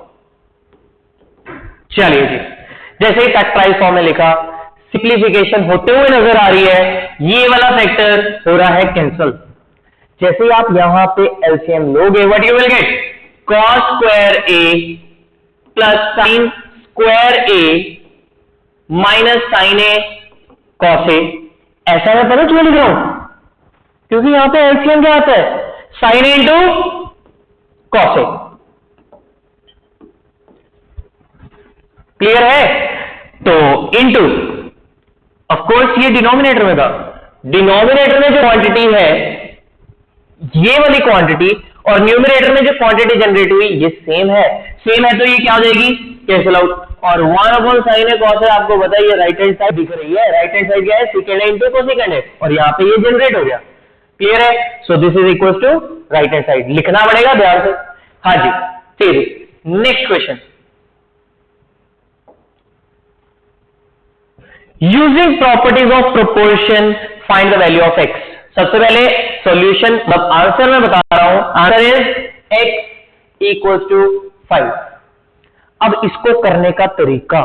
चलिए जी, जैसे ही फैक्टराइज्ड फॉर्म में लिखा, सिंप्लीफिकेशन होते हुए नजर आ रही है, ये वाला फैक्टर हो रहा है कैंसल। जैसे ही आप यहां पे एलसीएम लोगे, what you will get, cos square A plus sine square A minus sine A cos A. ऐसा मैं पता क्यों लिख रहा हूं, क्योंकि यहां पे एलसीएम क्या आता है, sign A into cos A. Clear है, तो इंटू, ऑफ कोर्स ये डिनोमिनेटर में था, डिनोमिनेटर में जो क्वांटिटी है ये वाली क्वांटिटी, और न्यूमरेटर में जो क्वांटिटी जनरेट हुई ये सेम है, सेम है तो ये क्या हो जाएगी, कैंसिल आउट, और 1/sin है कॉस है, आपको बताइए राइट हैंड साइड दिख रही है, राइट हैंड साइड क्या है, सेकेंड है इंटू कोसेकेंड है, और यहां पे ये जनरेट हो गया। क्लियर है, so this is equal to right hand side, लिखना पड़ेगा ध्यान से। हाँ जी, चलिए next question, using properties of proportion find the value of x. सबसे पहले सॉल्यूशन, मतलब आंसर मैं बता रहा हूं, answer is x equal to 5। अब इसको करने का तरीका,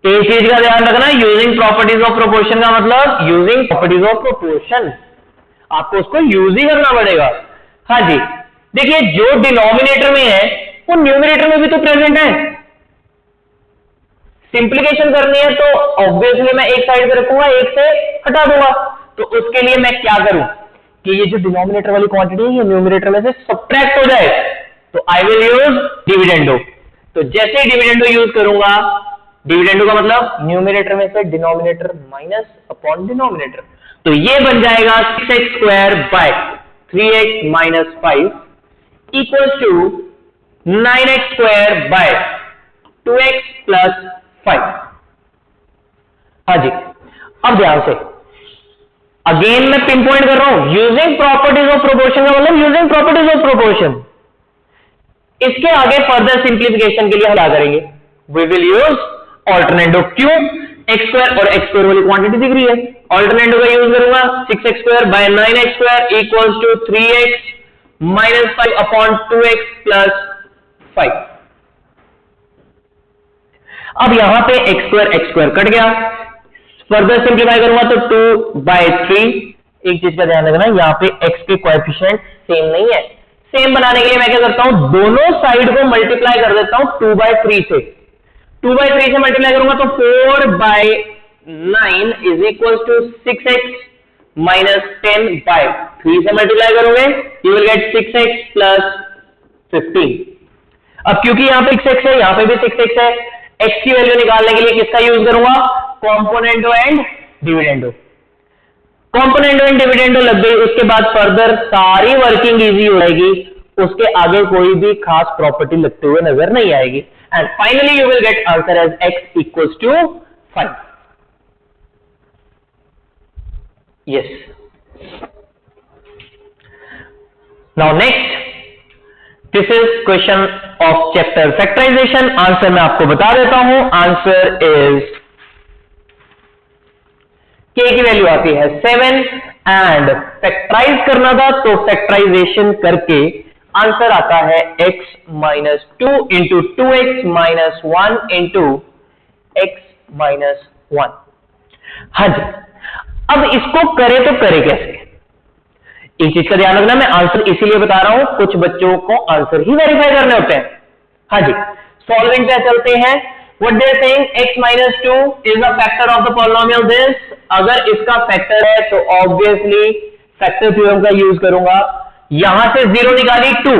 एक चीज का ध्यान रखना, यूजिंग प्रॉपर्टीज ऑफ प्रोपोर्शन का मतलब यूजिंग प्रॉपर्टीज ऑफ प्रोपोर्शन, आपको उसको यूज ही करना पड़ेगा। हाँ जी, देखिए जो डिनोमिनेटर में है वो न्यूमरेटर में भी तो प्रेजेंट है, सिंप्लीकेशन करनी है तो ऑब्वियसली मैं एक साइड पे रखूंगा, एक से हटा दूंगा, तो उसके लिए मैं क्या करूं कि ये जो डिनोमिनेटर वाली क्वांटिटी है ये न्यूमरेटर में से सब्ट्रैक्ट हो जाए, तो आई विल यूज डिविडेंडो। तो जैसे ही डिविडेंडो यूज करूंगा, डिविडेंडो का मतलब न्यूमरेटर में से डिनोमिनेटर माइनस अपॉन डिनोमिनेटर, तो ये बन जाएगा 6x square by 3x minus 5 equal to 9x square by 2x plus 5। हाँ जी, अब ध्यान से अगेन मैं पिन पॉइंट कर रहा हूं, यूजिंग प्रॉपर्टीज ऑफ प्रोपोर्शन का मतलब यूजिंग प्रॉपर्टीज ऑफ प्रोपोर्शन। इसके आगे फर्दर सिंप्लीफिकेशन के लिए हम क्या करेंगे, वी विल यूज ऑल्टरनेटो। क्यों, एक्स स्क्वायर और एक्स स्क्वायर वाली क्वांटिटी दिख रही है, ऑल्टरनेटो का यूज करूंगा, 6x square by 9x square equals to 3x minus 5 upon 2x plus 5। अब यहां पे x स्क्वायर कट गया, फर्दर सिंप्लीफाई करूंगा तो 2/3। एक चीज का ध्यान रखना, यहां पे x के कोएफिशिएंट सेम नहीं है, सेम बनाने के लिए मैं क्या करता हूं, दोनों साइड को मल्टीप्लाई कर देता हूं 2/3 से, 2/3 से मल्टीप्लाई करूंगा तो 4/9 is equal to 6x minus 10/3 से मल्टीप्लाई करोगे, you will gate 6x plus 15। अब क्योंकि यहां पे 6x है, यहां पे भी 6x है, x की वैल्यू निकालने के लिए किसका यूज करूंगा, कॉम्पोनेंटो एंड डिविडेंडो। कॉम्पोनेंटो एंड डिविडेंडो लग गई, उसके बाद फर्दर सारी वर्किंग इजी हो जाएगी, उसके आगे कोई भी खास प्रॉपर्टी लगते हुए नजर नहीं आएगी, and finally you will get answer as x equals to 5। Yes, now next, this is question of chapter factorisation. Answer मैं आपको बता देता हूं, आंसर इज k की वैल्यू आती है 7 एंड फैक्टराइज करना था तो फैक्टराइजेशन करके आंसर आता है x minus 2 into 2x minus 1 into x minus 1। हाँ जी, अब इसको करे तो करे कैसे? एक चीज का ध्यान रखना, मैं आंसर इसीलिए बता रहा हूं, कुछ बच्चों को आंसर ही वेरीफाई करने होते हैं। हाँ जी, सॉल्विंग पे चलते हैं। What they are saying, x minus 2 is a factor of the polynomial this. अगर इसका फैक्टर है तो ऑब्वियसली फैक्टर थ्योरम का यूज करूंगा। यहां से 0 निकाली 2,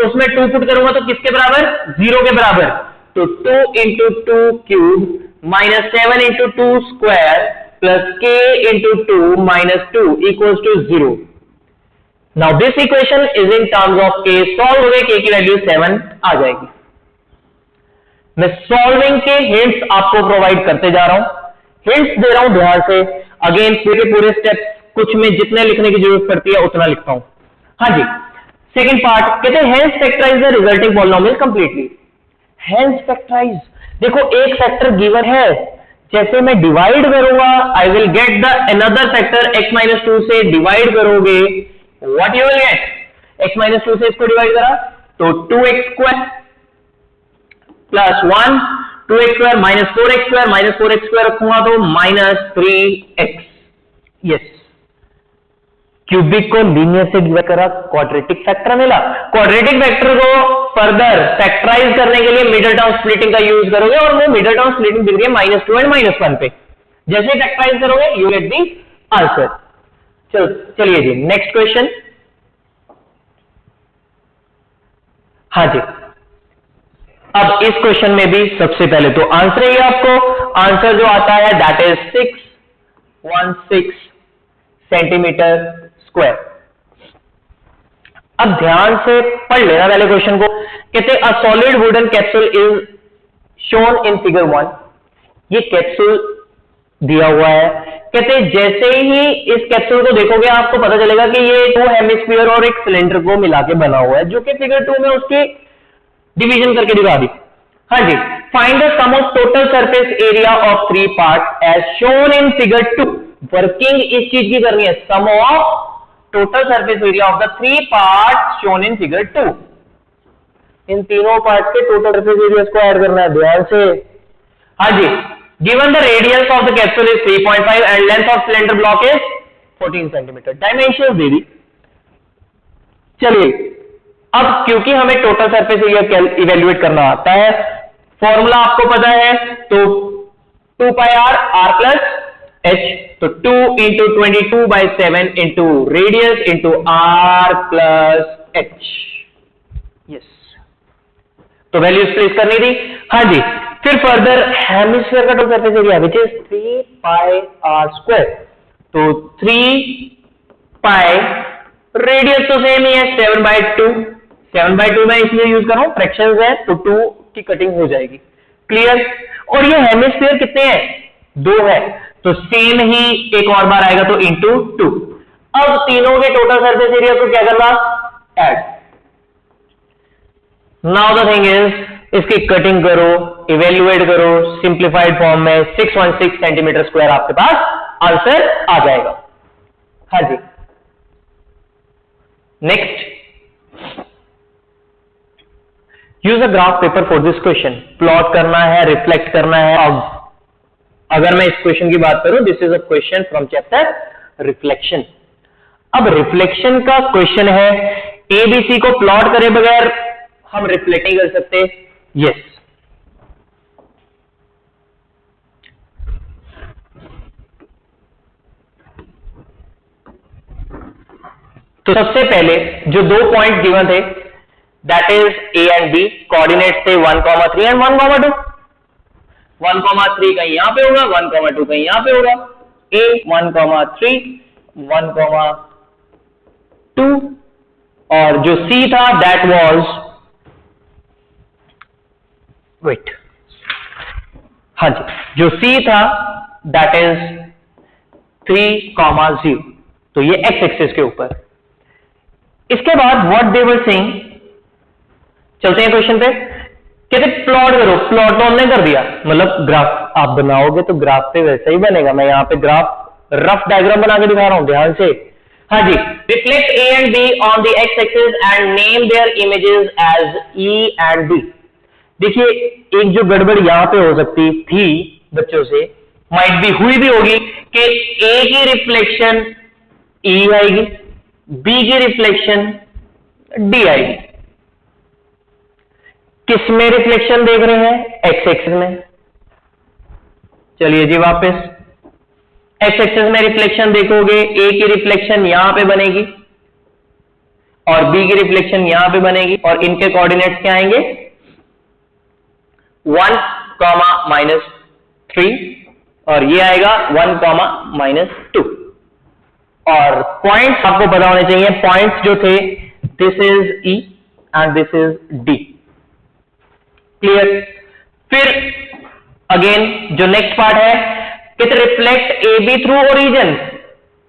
उसमें 2 पुट करूंगा तो किसके बराबर? 0 के बराबर। तो 2 into 2 cube minus 7 into 2 square plus k into 2 minus 2 equals to 0। Now this equation is in terms of k। सॉल्व हो गए, k की वैल्यू 7 आ जाएगी। मैं सॉल्विंग के हिंट्स आपको प्रोवाइड करते जा रहा हूं, हिंट्स दे रहा हूं ध्यान से। अगेन पूरे स्टेप्स, कुछ में जितने लिखने की जरूरत पड़ती है उतना लिखता हूं। हाँ जी, सेकंड पार्ट कहते हैं hence factorise the resulting polynomial completely. Hence factorise, देखो एक फैक्टर गिवन है, जैसे मैं डिवाइड करूंगा I will get the another factor. x minus 2 से डिवाइड करोगे, what you will get? x minus 2 से इसको डिवाइड करा तो 2x square plus 1, 2x square minus 4x square, minus 4x square रखूंगा तो माइनस 3x। यस, क्यूबिक को linear से डिवाइड करा, क्वाड्रेटिक फैक्टर मिला। क्वाड्रेटिक फैक्टर को फर्दर फैक्टराइज करने के लिए मिडिल टर्म स्प्लिटिंग का यूज करोगे और वो मिडिल टर्म स्प्लिटिंग दिख रही है माइनस 2 एंड माइनस 1 पे। जैसे फैक्टराइज करोगे यू गेट दी आंसर। चलिए जी, नेक्स्ट क्वेश्चन। हाँ जी, अब इस क्वेश्चन में भी सबसे पहले तो आंसर ही आपको, आंसर जो आता है दैट इज 616 सेंटीमीटर स्क्वायर। अब ध्यान से पढ़ लेना पहले क्वेश्चन को। कहते a solid wooden capsule is shown in figure 1। ये कैप्सूल दिया हुआ है। कहते जैसे ही इस कैप्सूल को देखोगे आपको पता चलेगा कि ये 2 हेमिस्फीयर और एक सिलेंडर को मिला के बना हुआ है, जो कि फिगर 2 में उसकी डिवीजन करके दिखा दी। हाँ जी, find the sum of total surface area of 3 part as shown in figure 2। Working इस चीज की करनी है, sum of total surface area of the 3 part shown in figure 2। इन तीनों पार्ट के टोटल सरफेस एरिया को ऐड करना है ध्यान से। हाँ जी, given the radius of the capsule is 3.5 and length of cylinder block is 14 centimetre. Dimension दे दी। चलिए, अब क्योंकि हमें टोटल सरफेस एरिया इवेल्युएट करना आता है, फॉर्मूला आपको पता है, तो 2 पाई r r प्लस h, तो 2 into 22/7 into radius into r plus h। Yes, तो वैल्यूज प्लेस करनी थी। हाँ जी, फिर फर्दर हेमिस्फीयर का total surface area which is 3 pi r square, तो 3 पाई रेडियस तो सेम ही है 7/2। 7/2 में इसलिए यूज कर रहा हूं, फ्रैक्शंस है तो 2 की कटिंग हो जाएगी। क्लियर? और ये हेमिस्फीयर कितने हैं? 2 है, तो सेम ही एक और बार आएगा तो इंटू 2। अब तीनों के टोटल सरफेस एरिया को क्या करना? Add. Now the thing is, इसकी कटिंग करो, इवेल्युएट करो, सिंप्लीफाइड फॉर्म में 616 सेंटीमीटर स्क्वायर आपके पास आंसर आ जाएगा। हाँ जी, next, use a graph paper for this question. Plot करना है, रिफ्लेक्ट करना है। अब अगर मैं इस क्वेश्चन की बात करूं, this is a question from chapter reflection. अब रिफ्लेक्शन का क्वेश्चन है, एबीसी को प्लॉट करे बगैर हम रिफ्लेक्ट नहीं कर सकते। यस, तो सबसे पहले जो 2 पॉइंट गिवन थे that is A and B, coordinates थे 1,3 एंड 1,2। 1,3 कहीं यहां पे होगा, 1,2 कहीं यहां पे होगा। ए 1,3 1,2 और जो सी था दैट वाज वेट, हाँ जी, जो सी था दैट इज 3,0। तो ये एक्स एक्सिस के ऊपर। इसके बाद व्हाट दे वर सेइंग, चलते हैं क्वेश्चन पे। कहते प्लॉट करो, प्लॉट तो हमने कर दिया, मतलब ग्राफ आप बनाओगे तो ग्राफ पे वैसा ही बनेगा। मैं यहां पे ग्राफ रफ डायग्राम बना के दिखा रहा हूं, ध्यान से। हाँ जी, reflect A and B on the x axis and name their images as E and D. देखिए, एक जो गड़बड़ यहां पे हो सकती थी बच्चों से, माइट बी हुई भी होगी, कि ए की रिफ्लेक्शन ई आएगी, बी की रिफ्लेक्शन डी आएगी। किस में रिफ्लेक्शन देख रहे हैं? एक्स एक्सिस में। चलिए जी वापस, एक्स एक्सिस में रिफ्लेक्शन देखोगे, ए की रिफ्लेक्शन यहां पे बनेगी और बी की रिफ्लेक्शन यहां पे बनेगी, और इनके कोऑर्डिनेट्स क्या आएंगे? 1, -3, और ये आएगा 1, -2। और पॉइंट्स आपको पता होने चाहिए, पॉइंट्स जो थे, this is E and this is D. Clear? फिर अगेन जो नेक्स्ट पार्ट है, it reflect A B through origin,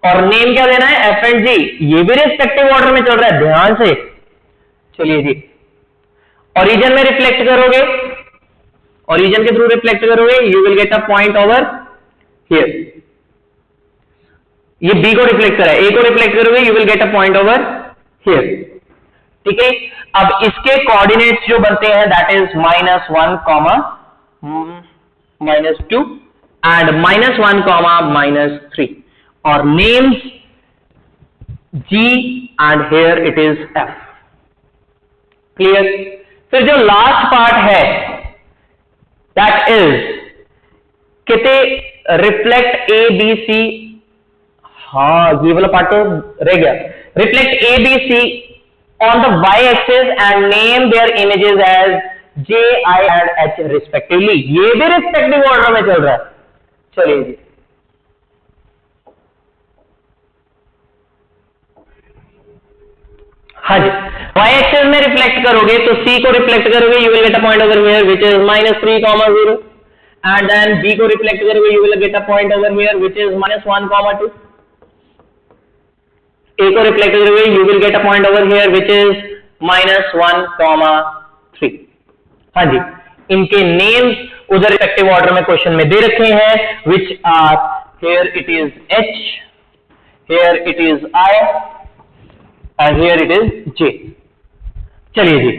और नेम क्या देना है? एफ एंड जी। ये भी रिस्पेक्टिव ऑर्डर में चल रहा है, ध्यान से। चलिए जी, ओरिजिन में रिफ्लेक्ट करोगे, ओरिजिन के थ्रू रिफ्लेक्ट करोगे, you will get a point over here. ये बी को रिफ्लेक्ट करा है, ए को रिफ्लेक्ट करोगे, you will get a point over here. ठीक है, अब इसके कोऑर्डिनेट्स जो बनते हैं, दैट इज -1, -2 एंड -1, -3, और names G and here it is F। Clear? फिर जो लास्ट पार्ट है, दैट इज कहते रिफ्लेक्ट ए बी सी। हाँ, ये वाला पार्ट तो रह गया। Reflect A B C on the y-axis and name their images as J, I and H respectively। ये भी रिस्पेक्टिव ऑर्डर में चल रहा है। चलिए जी, हाँ जी, y-axis में रिफ्लेक्ट करोगे तो C को रिफ्लेक्ट करोगे, you will get a point over here which is -3, 0, and then B को रिफ्लेक्ट करोगे, you will get a point over here which is -1, 2। A को रिफ्लेक्ट करोगे, you will get a point over here which is -1, 3। हाँ जी, इनके names उधर respective order में question में दे रखे हैं, which are here it is H, here it is I and here it is J। चलिए जी,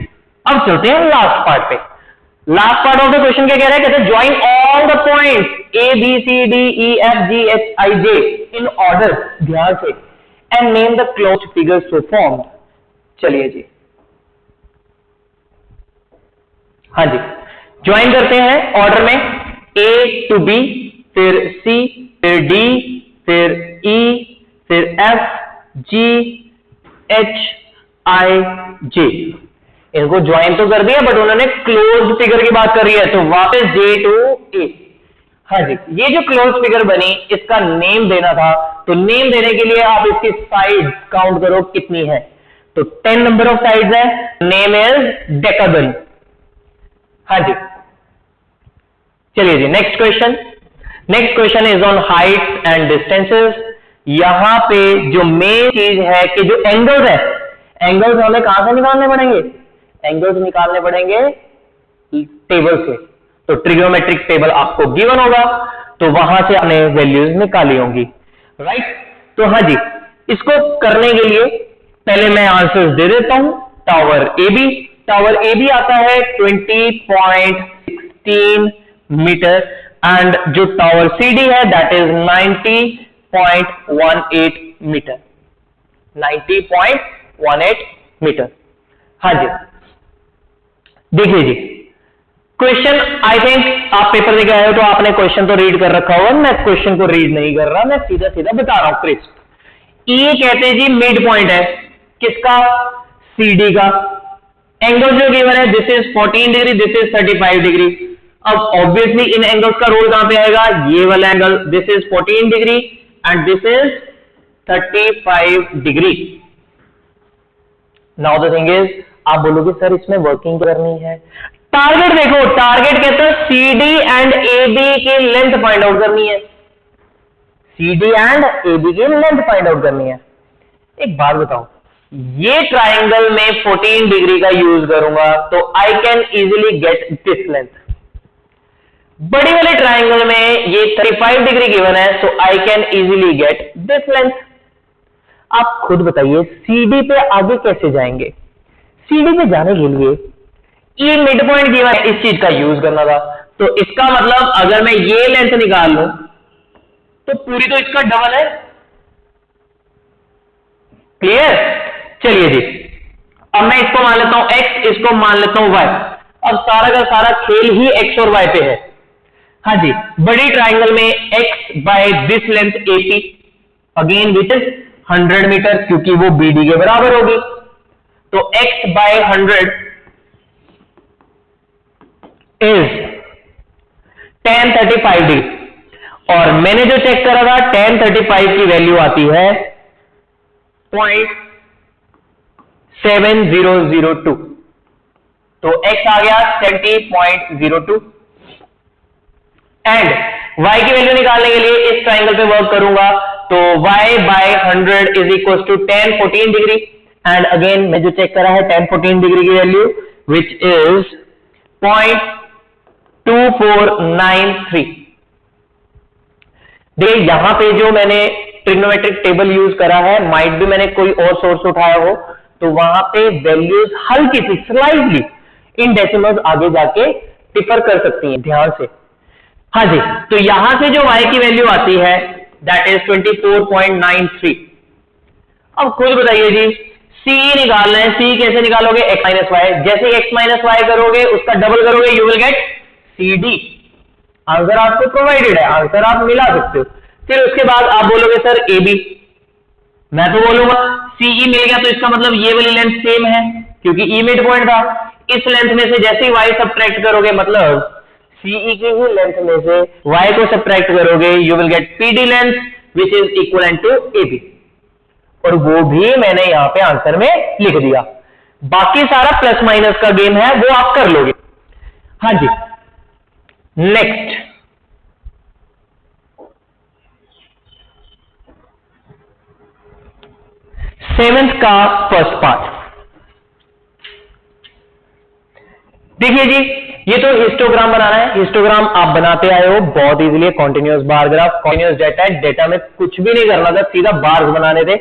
अब चलते हैं लास्ट पार्ट पे। Last part of the question क्या कह रहा है? कहते हैं join all the points A B C D E F G H I J in order, ध्यान से, and name the closed figures so formed। चलिए जी, हाँ जी, ज्वाइन करते हैं ऑर्डर में, A to B, फिर C, फिर D, फिर E, फिर F, G, H, I, J। इनको ज्वाइन तो कर दिया, बट उन्होंने क्लोज्ड फिगर की बात करी है, तो वापस J to A। हाँ जी, ये जो क्लोज फिगर बनी, इसका नेम देना था, तो नेम देने के लिए आप इसकी साइड्स काउंट करो कितनी है, तो 10 नंबर ऑफ साइड्स है, नेम इज डेकागन। हाँ जी, चलिए जी, next question. Next question is on height and distances. यहां पे जो मेन चीज है कि जो एंगल्स है, एंगल्स हमें कहां से निकालने पड़ेंगे? एंगल्स निकालने पड़ेंगे टेबल से। तो ट्रिग्नोमेट्रिक टेबल आपको गिवन होगा, तो वहां से हमने वैल्यूज निकाली होंगी, राइट? तो हाँ जी, इसको करने के लिए पहले मैं आंसर्स दे देता हूं। टावर ए बी आता है 20.16 मीटर, एंड जो टावर सी डी है दैट इज 90.18 मीटर, 90.18 मीटर। हाँ जी, देखिए जी, क्वेश्चन आई थिंक आप पेपर लेके आए हो तो आपने क्वेश्चन तो रीड कर रखा होगा, मैं क्वेश्चन को रीड नहीं कर रहा, मैं सीधा सीधा बता रहा हूं क्रिस्प। ई कहते हैं जी मिड पॉइंट है, किसका? सीडी का। एंगल जो गिवन है, this is 14 degree, this is 35 degree. अब ऑब्वियसली इन एंगल्स का रोल कहां पे आएगा? ये वाला angle, this is 14 degree and this is 35 degree. Now the thing is, आप बोलोगे सर इसमें वर्किंग करनी है। टारगेट देखो, टारगेट कहते हैं सीडी एंड एबी की लेंथ फाइंड आउट करनी है, सीडी एंड एबी की लेंथ फाइंड आउट करनी है। एक बात बताओ, ये ट्राइंगल में 14 डिग्री का यूज करूंगा तो I can easily get this length, बड़ी वाले ट्राइंगल में ये 35 डिग्री गिवन है, so I can easily get this length. आप खुद बताइए CD पे आगे कैसे जाएंगे? CD पे जाने के लिए ये मिड पॉइंट गिवन है, इस चीज का यूज करना था। तो इसका मतलब अगर मैं ये लेंथ निकाल लूं तो पूरी तो इसका डबल है। क्लियर? चलिए जी, अब मैं इसको मान लेता हूं x, इसको मान लेता हूं y। अब सारा का सारा खेल ही x और y पे है। हाँ जी, बड़ी ट्राइंगल में x by this length AP again which is 100 metre, क्योंकि वो BD के बराबर होगी। तो x by 100 is tan 35 degree, और मैंने जो चेक करा था tan 35 की वैल्यू आती है 0.7002। तो x आ गया 70.02 एंड y की वैल्यू निकालने के लिए इस ट्राइंगल पे वर्क करूंगा। तो y by 100 is equal to tan 14 degree, and again मैं जो चेक करा है tan 14 डिग्री की वैल्यू विच इज 0.2493। देखिए यहां पे जो मैंने ट्रिग्नोमेट्रिक टेबल यूज करा है, माइट भी मैंने कोई और सोर्स उठाया हो, तो वहां पे वैल्यूज हल्की सी स्लाइटली इन डेसिमल्स आगे जाके डिफर कर सकती हैं, ध्यान से। हाँ जी, तो यहां से जो y की वैल्यू आती है दैट इज 24.93। अब खुद बताइए जी, C निकालना है। C कैसे निकालोगे? x minus Y. जैसे x माइनस वाई करोगे उसका डबल करोगे, you will get CD। Answer आपको प्रोवाइडेड है, आंसर आप मिला सकते हो। फिर उसके बाद आप बोलोगे सर AB, मैं तो बोलूंगा CE मिल गया, तो इसका मतलब ये वाली लेंथ सेम है क्योंकि E मिड पॉइंट था। इस लेंथ में से जैसे ही y सब्ट्रैक्ट करोगे, मतलब CE की ही लेंथ में से y को सब्ट्रैक्ट करोगे, you will get PD length which is equal to AB। और वो भी मैंने यहां पे आंसर में लिख दिया। बाकी सारा प्लस माइनस का गेम है, वो आप कर लोगे। हाँ जी, नेक्स्ट सेवेंथ का फर्स्ट पार्ट। देखिए जी, ये तो हिस्टोग्राम बनाना है। हिस्टोग्राम आप बनाते आए हो बहुत easily, continuous bar graph, continuous data है। डेटा में कुछ भी नहीं करना था, सीधा बार्स बनाने थे।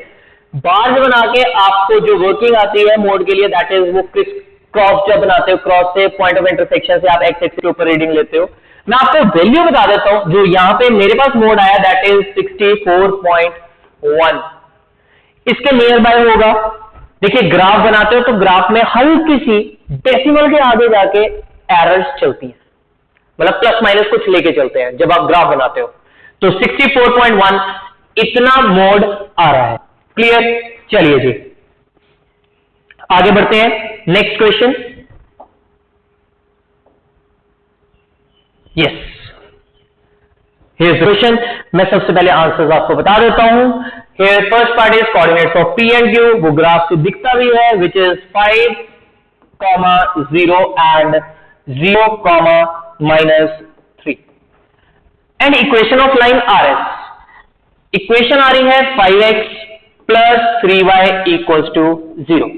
बार्स बना के आपको जो वर्किंग आती है मोड के लिए, दैट इज वो क्रॉस जब बनाते हो, क्रॉस से पॉइंट ऑफ इंटरसेक्शन से आप एक्स एक्सिस के ऊपर रीडिंग लेते हो। मैं आपको वैल्यू बता देता हूं, जो यहां पे मेरे पास मोड आया दैट इज 64.1। इसके नियर बाय होगा। देखिए ग्राफ बनाते हो तो ग्राफ में हल्की सी डेसिमल के आगे जाके एरर्स चलती हैं, मतलब प्लस माइनस कुछ लेके चलते हैं जब आप ग्राफ बनाते हो। तो 64.1 इतना मोड आ रहा है। क्लियर? चलिए जी आगे बढ़ते हैं। Next question. Yes, here question. मैं सबसे पहले आंसर्स आपको बता देता हूं। Here first part is coordinates of P and Q। वो ग्राफ से दिखता भी है, which is 5, 0 and 0, -3 and equation of line RS। Equation आ रही है 5x plus 3y equals to 0।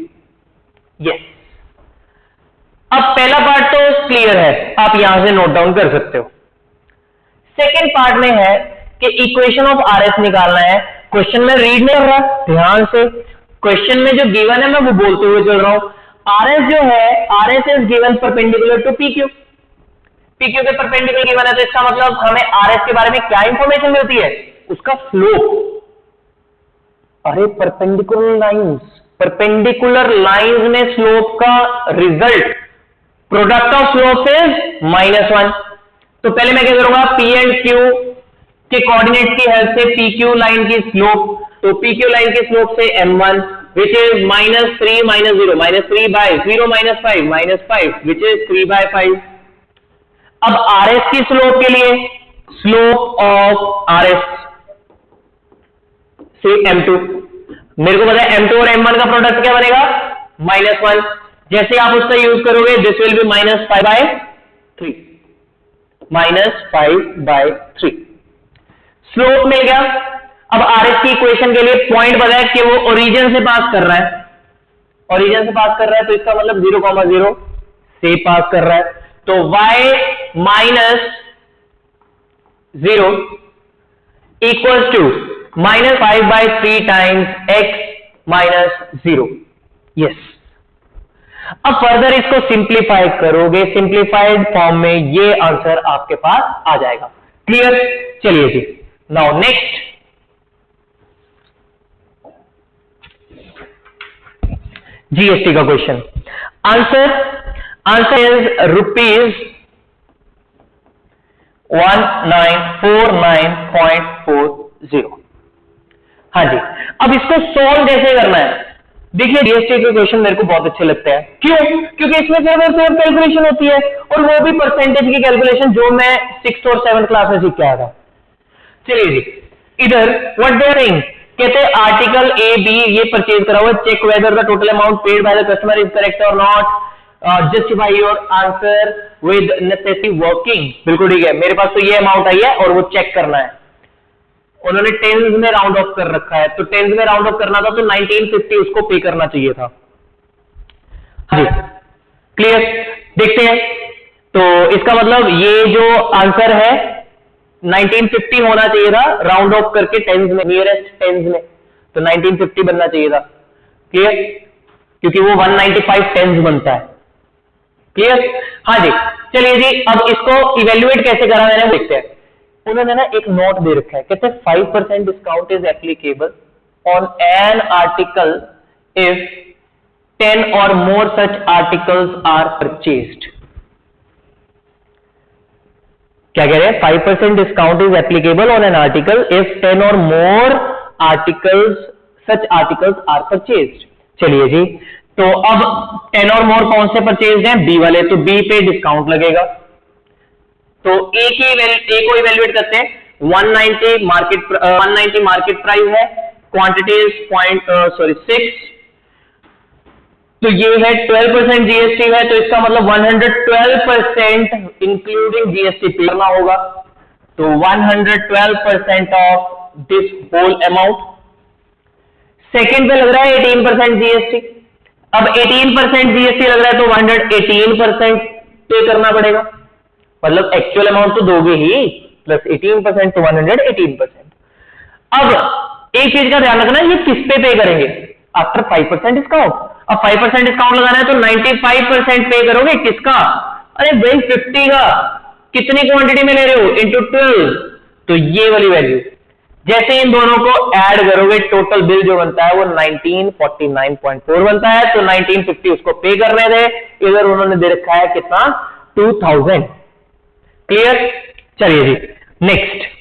Yes, अब पहला पार्ट तो क्लियर है, आप यहां से नोट डाउन कर सकते हो। सेकेंड पार्ट में है कि इक्वेशन ऑफ RS निकालना है। क्वेश्चन में रीड नहीं कर रहा, ध्यान से। क्वेश्चन में जो गिवन है मैं वो बोलते हुए चल रहा हूं। RS जो है, RS इज given perpendicular to PQ। PQ के परपेंडिकुलर गिवन है, तो इसका मतलब हमें RS के बारे में क्या इंफॉर्मेशन मिलती है? उसका स्लोप। अरे परपेंडिकुलर लाइंस में स्लोप का result, product of slope is -1। तो पहले मैं क्या करूंगा, P एंड Q के कोऑर्डिनेट की हेल्प से PQ लाइन की स्लोप, तो PQ लाइन की स्लोप से M1 which is -3 - 0, -3 by 0 - 5 -5 which is 3/5। अब RS की स्लोप के लिए, स्लोप ऑफ RS से M2, मेरे को पता है M2 और M1 का प्रोडक्ट क्या बनेगा, -1। जैसे आप उसका यूज करोगे, दिस विल बी -5/3। स्लोप मिल गया। अब RS की इक्वेशन के लिए पॉइंट पता है कि वो ओरिजिन से पास कर रहा है, ओरिजिन से पास कर रहा है, तो इसका मतलब 0, 0 से पास कर रहा है। तो y minus 0 equals to -5/3 times x minus 0। Yes, अब फर्दर इसको सिंप्लीफाई करोगे, सिंप्लीफाइड फॉर्म में ये आंसर आपके पास आ जाएगा। क्लियर? चलिए जी, नाउ नेक्स्ट जीएसटी का क्वेश्चन। Answer is ₹1949.40। हाँ जी, अब इसको सोल्व कैसे करना है? देखिए, जीएसटी के क्वेश्चन मेरे को बहुत अच्छे लगते हैं। क्यों? क्योंकि इसमें सिर्फ और सिर्फ कैलकुलेशन होती है, और वो भी परसेंटेज की कैलकुलेशन जो मैं 6th और 7th क्लास में सीख के आया था। चलिए जी, इधर व्हाट दे आर सेइंग, कहते हैं आर्टिकल ए बी ये परचेज करा हुआ, check whether the total amount paid by the customer is correct और not, justify your answer with necessity working. बिल्कुल ठीक है, मेरे पास तो ये अमाउंट आई है और वो चेक करना है। उन्होंने टेंस में राउंड ऑफ कर रखा है, तो टेंस में राउंड ऑफ करना था तो 1950 उसको पे करना चाहिए था। जी क्लियर? देखते हैं, तो इसका मतलब ये जो आंसर है 1950 होना चाहिए था, राउंड ऑफ करके टेंस में, नियरेस्ट टेंस में, तो 1950 बनना चाहिए था। क्लियर? क्योंकि वो 195 टेंस बनता है। क्लियर? हाँ जी, चलिए जी, अब इसको इवेल्युएट कैसे करा मैंने देखते हैं। उन्होंने ना एक नोट दे रखा है, कहते हैं 5% discount is applicable on an article if 10 और more such articles are purchased. क्या कह रहे हैं? 5% discount is applicable on an article if 10 और more articles such articles are purchased. चलिए जी, तो अब 10 और मोर कौन से परचेज्ड हैं? बी वाले, तो बी पे डिस्काउंट लगेगा। तो ए को इवेल्युएट करते हैं। 190 मार्केट प्राइस है, क्वांटिटी इज 6, तो ये है 12% जीएसटी है, तो इसका मतलब 112% इंक्लूडिंग जीएसटी पे करना होगा। तो 112% of this whole amount. Second पे लग रहा है 18% जीएसटी। अब 18% जीएसटी लग रहा है तो 118% पे करना पड़ेगा, मतलब एक्चुअल अमाउंट तो दोगे ही, प्लस 18% तो 118%। अब एक चीज का ध्यान रखना, ये किस पे करेंगे? After 5% discount. अब 5% डिस्काउंट लगाना है तो 95% पे करोगे। किसका? अरे भाई 50 का। कितनी क्वांटिटी में ले रहे हो? इंटू 12, तो ये वाली वैल्यू। जैसे इन दोनों को ऐड करोगे, टोटल बिल जो बनता है वो 1949.4 बनता है, तो 1950 उसको पे करने थे। इधर उन्होंने दे रखा है कितना? 2000। क्लियर? चलिए जी, नेक्स्ट।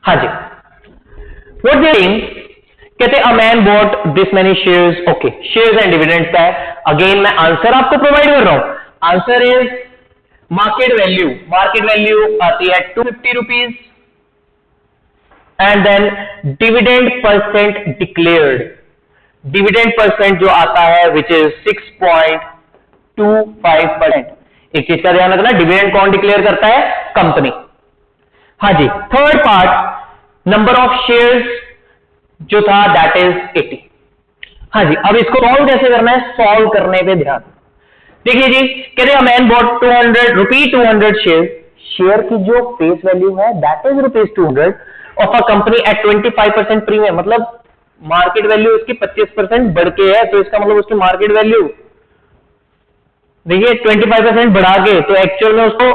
हाँ जी, व्हाट दे मीन, कहते a man bought this many shares. Okay, shares and dividends का है। अगेन मैं आंसर आपको प्रोवाइड कर रहा हूं। Answer is market value. Market value आती है 250 rupees, and then dividend percent declared. Dividend percent जो आता है विच इज 6.25%। एक चीज का ध्यान रखना, डिविडेंड कौन डिक्लेयर करता है? कंपनी। हाँ जी, third part, number of shares जो था दैट इज 80। हाँ जी, अब इसको सॉल्व कैसे करना है? सॉल्व करने पे ध्यान। देखिए जी, कहते हैं मैन बॉट 200 शेयर। शेयर की जो फेस वैल्यू है that is ₹200 of a company at 25% premium. मतलब मार्केट वैल्यू इसकी 25% बढ़ के है, तो इसका मतलब उसकी मार्केट वैल्यू देखिए 25% बढ़ा के, तो एक्चुअल में उसको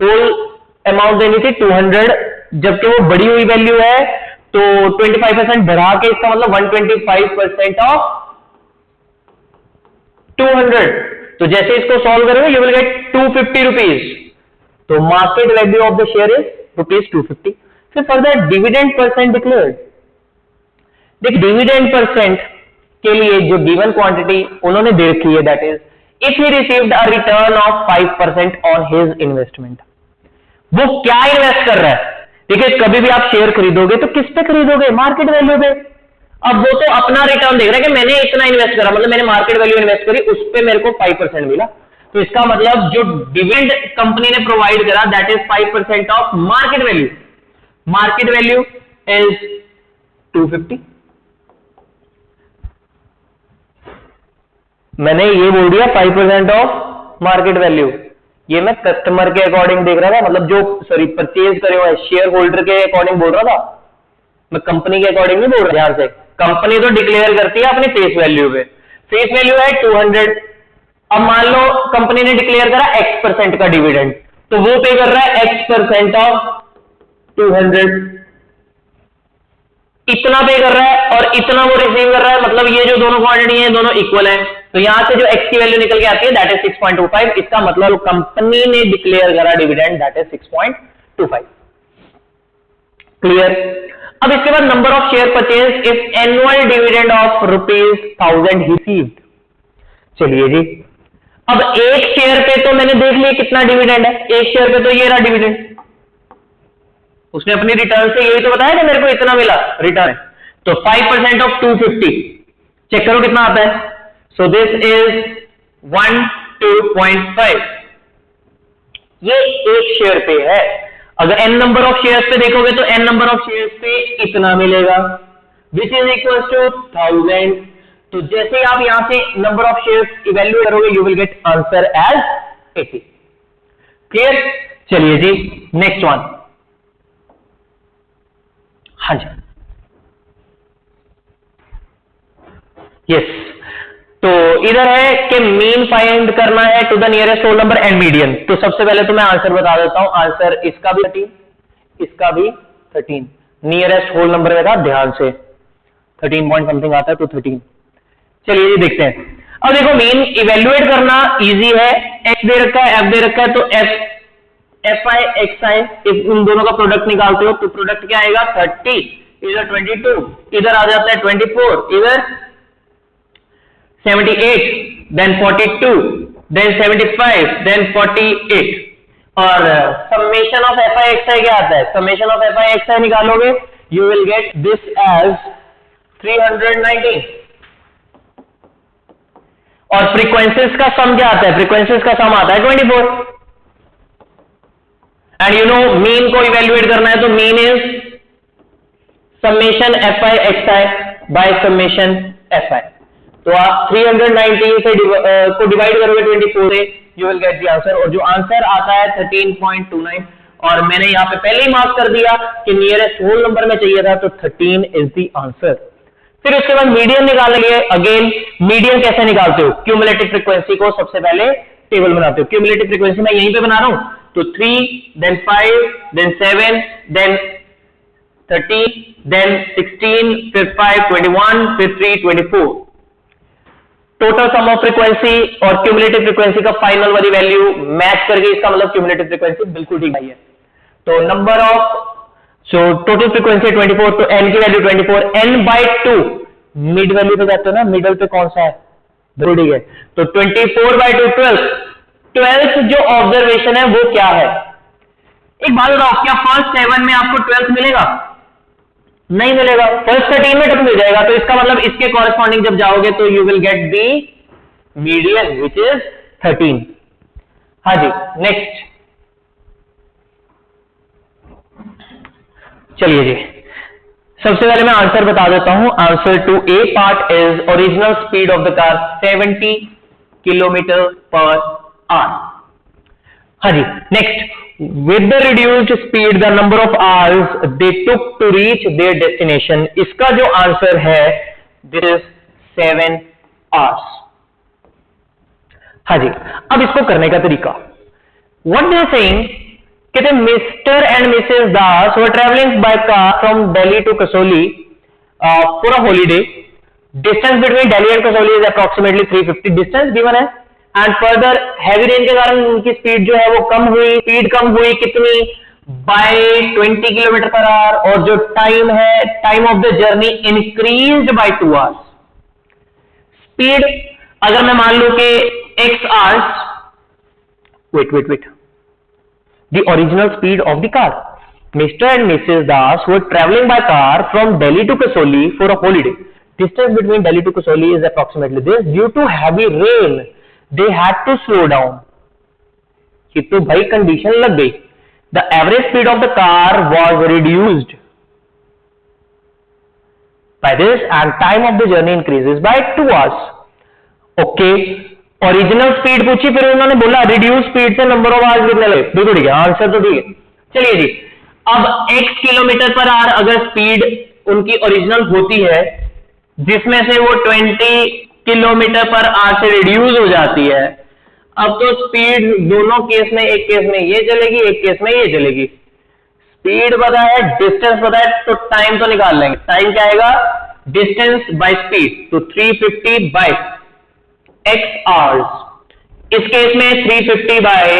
होल अमाउंट देनी थी 200, जबकि वो बढ़ी हुई वैल्यू है, तो 25% बढ़ा के इसका मतलब 125% ऑफ 200। तो जैसे इसको सॉल्व करोगे यू विल गेट 250 रुपीज। तो market value of the share is ₹250। फिर फर्दर डिविडेंड परसेंट डिक्लेयर्ड। देख, डिविडेंड परसेंट के लिए जो गिवन क्वांटिटी उन्होंने दे रखी है that is if he received a return of 5% on his investment. वो क्या इन्वेस्ट कर रहा है? देखिए, कभी भी आप शेयर खरीदोगे तो किस पे खरीदोगे? मार्केट वैल्यू पे। अब वो तो अपना रिटर्न देख रहा है कि मैंने इतना इन्वेस्ट करा, मतलब मैंने मार्केट वैल्यू इन्वेस्ट करी, उस पे मेरे को 5% मिला। तो इसका मतलब जो डिविडेंड कंपनी ने प्रोवाइड करा that is 5% of market value. Market value is 250। मैंने ये बोल दिया 5% ऑफ मार्केट वैल्यू, ये मैं कस्टमर के अकॉर्डिंग देख रहा था, मतलब जो सॉरी परचेज करे हुआ है शेयर होल्डर के अकॉर्डिंग बोल रहा था, मैं कंपनी के अकॉर्डिंग नहीं बोल रहा। ध्यान से, कंपनी तो डिक्लेयर करती है अपनी फेस वैल्यू पे, फेस वैल्यू है 200। अब मान लो कंपनी ने डिक्लेयर करा X% का डिविडेंड, तो वो पे कर रहा है X% ऑफ 200, इतना पे कर रहा है और इतना वो रिसीव कर रहा है, मतलब ये जो दोनों क्वांटिटी है दोनों इक्वल है, तो यहां से जो X की वैल्यू निकल के आती है दैट इज 6.25, इसका मतलब कंपनी ने डिक्लेयर करा डिविडेंड दैट इज 6.25। क्लियर। अब इसके बाद number of share purchase if annual dividend of ₹1000 received. चलिए जी, अब एक शेयर पे तो मैंने देख लिया कितना डिविडेंड है, एक शेयर पे तो ये रहा डिविडेंड, उसने अपनी रिटर्न से यही तो बताया कि मेरे को इतना मिला रिटर्न है, तो 5% ऑफ 250, चेक करो कितना आता है। सो दिस इज 12.5, ये एक शेयर पे है। अगर n नंबर ऑफ शेयर्स पे देखोगे तो n नंबर ऑफ शेयर्स पे इतना मिलेगा विच इज इक्वल टू 1000। तो जैसे आप यहां से नंबर ऑफ शेयर्स इवैल्यूएट करोगे you will get answer as 80। Clear. चलिए जी नेक्स्ट वन। हाँ जी यस, तो इधर है कि मीन फाइंड करना है to the nearest whole number and median. तो सबसे पहले तो मैं आंसर बता देता हूं, आंसर इसका भी 13, इसका भी 13, नियरेस्ट होल नंबर में था, ध्यान से 13 पॉइंट समथिंग आता है तो 13। चलिए ये देखते हैं। अब देखो मीन इवेल्युएट करना इजी है, एक्स दे रखा है एफ दे रखा है, तो एफ आई एक्स आई इन दोनों का प्रोडक्ट निकालते हो तो प्रोडक्ट क्या आएगा 30, इधर 22, इधर आ जाता है 24, इधर 78, देन 42, देन 75, देन 48 और summation of f i x i क्या आता है, summation of f i x i निकालोगे you will get this as 319 और फ्रीक्वेंसीज का सम क्या आता है, फ्रीक्वेंसीज का सम आता है 24 एंड यू नो मीन को इवेल्युएट करना है तो mean is summation F i x I by summation F I. तो आप 319 से को डिवाइड करोगे 24 से you will get the answer और जो आंसर आता है 13.29 और मैंने यहां पे पहले ही मार्क कर दिया कि नियरेस्ट होल नंबर में चाहिए था तो 13 इज द आंसर। फिर उसके बाद मीडियन निकालेंगे। अगेन मीडियन कैसे निकालते हो, क्यूमुलेटिव फ्रीक्वेंसी को सबसे पहले टेबल बनाते हो। क्यूमुलेटिव फ्रीक्वेंसी मैं यहीं पे बना रहा हूं तो 3 देन 5 देन 7 देन 13 देन 16 फिर 5 21 फिर 3 24। टोटल सम ऑफ फ्रीक्वेंसी और क्यूमुलेटिव फ्रीक्वेंसी का फाइनल वाली वैल्यू मैच करके इसका मतलब क्यूमुलेटिव फ्रीक्वेंसी बिल्कुल ठीक आई है। तो number of so total frequency 24 तो n की value 24, n by 2 mid value पे जाते हो ना, मिडल पे कौन सा है ठीक है, तो 24 बाई 2 12 जो ऑब्जर्वेशन है वो क्या है। एक बात बताओ क्या फर्स्ट 7 में आपको 12 मिलेगा, नहीं मिलेगा, फर्स्ट 13 में 2 मिल जाएगा, तो इसका मतलब इसके कॉरेस्पॉन्डिंग जब जाओगे तो you will get the median which is 13। हाँ जी नेक्स्ट। चलिए जी सबसे पहले मैं आंसर बता देता हूं। Answer to A part is original speed of the car 70 kilometre per hour. हाँ जी next. With the reduced speed the number of hours they took to reach their destination, इसका जो आंसर है दिस इज 7 आवर्स। हाँ जी अब इसको करने का तरीका व्हाट दे आर सेइंग कहते Mr and Mrs Das were travelling by car from Delhi to Kasauli for a holiday. Distance between Delhi and Kasauli is approximately 350 distance given है एंड फर्दर हैवी रेन के कारण उनकी स्पीड जो है वो कम हुई, स्पीड कम हुई कितनी बाय 20 किलोमीटर पर आवर और जो टाइम है time of the journey increased by 2 hours. Speed अगर मैं मान लूं कि x hours, wait the original speed of the car. Mr. and Mrs. Das were traveling by car from Delhi to Kasoli for a holiday. Distance between Delhi to Kasoli is approximately this. Due to heavy rain, they had to slow down. कि तो भाई condition लग गई। The average speed of the car was reduced by this and time of the journey increases by 2 hours. Okay, original speed पूछी, फिर उन्होंने बोला reduce speed से नंबर ऑफ आवर्स कितने लगे, बिल्कुल ठीक है, आंसर तो ठीक है। चलिए जी, अब x किलोमीटर पर आवर अगर स्पीड उनकी ओरिजिनल होती है, जिसमें से वो 20 किलोमीटर पर आवर से रिड्यूस हो जाती है, अब तो स्पीड दोनों केस में, एक केस में ये चलेगी, एक केस में ये चलेगी। स्पीड पता है, डिस्टेंस पता है, तो टाइम तो निकाल लेंगे। टाइम क्या आएगा, डिस्टेंस बाय स्पीड, तो 350 बाय x आवर्स। इस केस में 350 बाय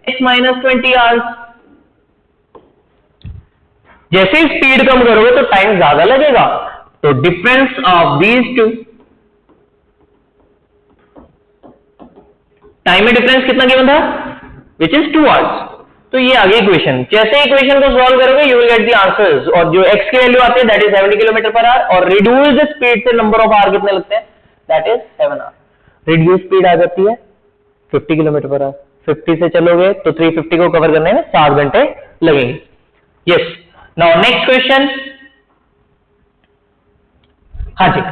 x माइनस 20 आवर्स। जैसे ही स्पीड कम करोगे तो टाइम ज्यादा लगेगा, तो difference of these two, time में डिफरेंस कितना गिवन था, विच इज 2 आवर्स। तो ये आगे इक्वेशन, जैसे इक्वेशन को सॉल्व करोगे you will get the answers. और जो x की वैल्यू आती है that is 70 kilometre per hour, और रिड्यूस्ड स्पीड से नंबर ऑफ आवर कितने लगते हैं, that is 7 hour. Reduce speed आ जाती है 50 किलोमीटर पर आवर, 50 से चलोगे तो 350 को कवर करने में 7 घंटे लगेंगे। Yes, now next question. हाँ जी,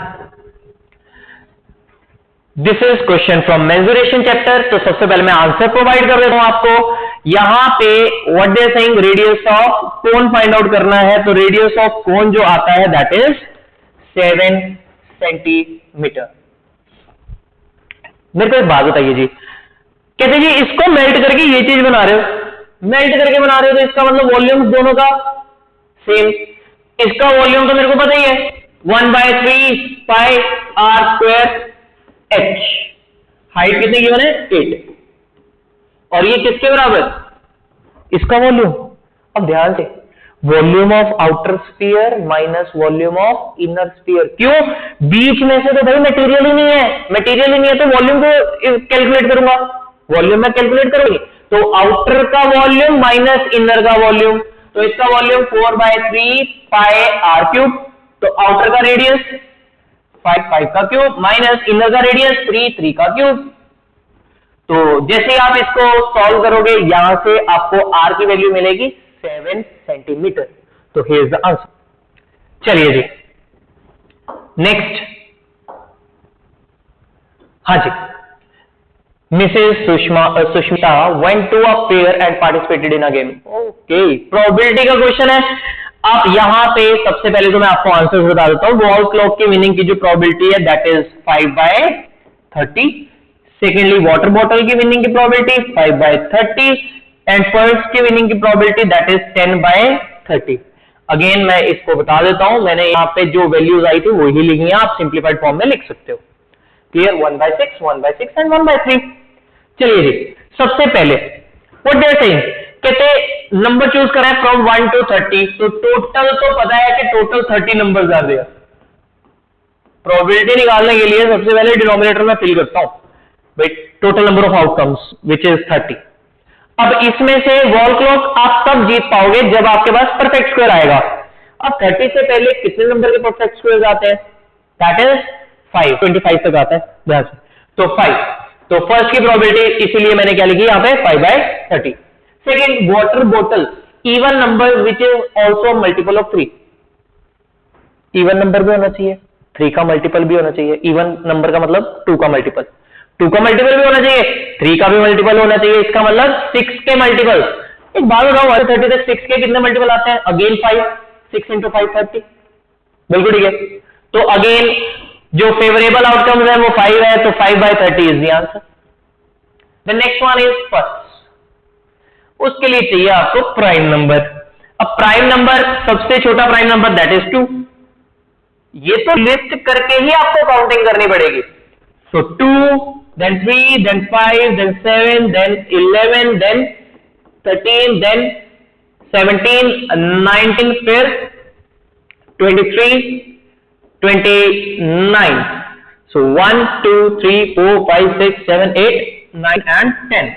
this is question from mensuration chapter. तो सबसे पहले मैं आंसर प्रोवाइड कर देता हूं आपको। यहां पे what they are saying, radius of cone find out करना है। तो रेडियस ऑफ कोन जो आता है दैट इज 7 सेंटीमीटर। मेरे को एक बात बताइए जी, कहते जी इसको मेल्ट करके ये चीज बना रहे हो, मेल्ट करके बना रहे हो, तो इसका मतलब वॉल्यूम दोनों का सेम। इसका वॉल्यूम तो मेरे को पता ही है, 1/3 पाई आर स्क्वायर h। हाइट कितनी गिवन है, 8, और ये किसके बराबर, इसका वॉल्यूम। अब ध्यान से, volume of outer sphere minus volume of inner sphere. क्यों, बीच में से तो भाई मटेरियल ही नहीं है, मटेरियल ही नहीं है, तो वॉल्यूम को कैलकुलेट करूंगा, वॉल्यूम में कैलकुलेट करूंगी। तो आउटर का वॉल्यूम माइनस इनर का वॉल्यूम, तो इसका वॉल्यूम 4/3 पाई आर क्यूब। तो आउटर का रेडियस 5 का क्यूब माइनस इनर का रेडियस 3 का क्यूब। तो जैसे ही आप इसको सॉल्व करोगे यहां से आपको आर की वैल्यू मिलेगी 7 सेंटीमीटर। तो हियर इज द आंसर। चलिए जी नेक्स्ट। हाँ जी, Mrs Sushmita went to a fair and participated in a game। Okay, probability का क्वेश्चन है। अब यहां पे सबसे पहले तो मैं आपको आंसर बता देता हूं। वॉल क्लॉक की विनिंग की जो प्रोबेबिलिटी है that is 5/30। Secondly water bottle की विनिंग की प्रोबेबिलिटी 5/30, एंड पर्स की विनिंग की प्रोबेबिलिटी दैट इज 10/30। अगेन मैं इसको बता देता हूं, मैंने यहाँ पे जो वैल्यूज आई थी वही लिखी है, आप सिंप्लीफाइड फॉर्म में लिख सकते हो। Clear, 1/6, 1/6 and 1/3। चलिए जी, सबसे पहले व्हाट दे आर सेइंग, कहते नंबर चूज करा है फ्रॉम 1 to 30। तो टोटल तो पता है कि total 30 numbers are there. Probability निकालने के लिए सबसे पहले डिनोमिनेटर में फिल करता हूं भाई, total number of outcomes which is 30। अब इसमें से वॉल क्लॉक आप तब जीत पाओगे जब आपके पास परफेक्ट स्क्वायर आएगा। अब 30 से पहले कितने नंबर के परफेक्ट स्क्वायर आते हैं, दैट इज 5, 25 तक आता है ध्यान से। तो 5, तो फर्स्ट की प्रोबेबिलिटी इसीलिए मैंने क्या लिखी यहां पे 5/30। Second, water bottle even number which is also multiple of 3। Even number भी होना चाहिए, 3 का मल्टीपल भी होना चाहिए। इवन नंबर का मतलब 2 का मल्टीपल, 2 का मल्टीपल भी होना चाहिए, 3 का भी मल्टीपल होना चाहिए। इसका मतलब 6 के मल्टीपल। एक बात बताओ, 30 तक 6 के कितने मल्टीपल आते हैं, अगेन 5, 6 into 5 30। बिल्कुल ठीक है। तो अगेन जो फेवरेबल आउटकम है वो 5 है, तो 5/30 is the answer. The next one is first. उसके लिए चाहिए आपको प्राइम नंबर। अब प्राइम नंबर, सबसे छोटा प्राइम नंबर दैट इज 2। ये तो लिस्ट करके ही आपको काउंटिंग करनी पड़ेगी। सो 2, then 3, then 5, then 7, then 11, then 13, then 17, 19, फिर 23, 29। So 1, 2, 3, 4, 5, 6, 7, 8, 9 and 10।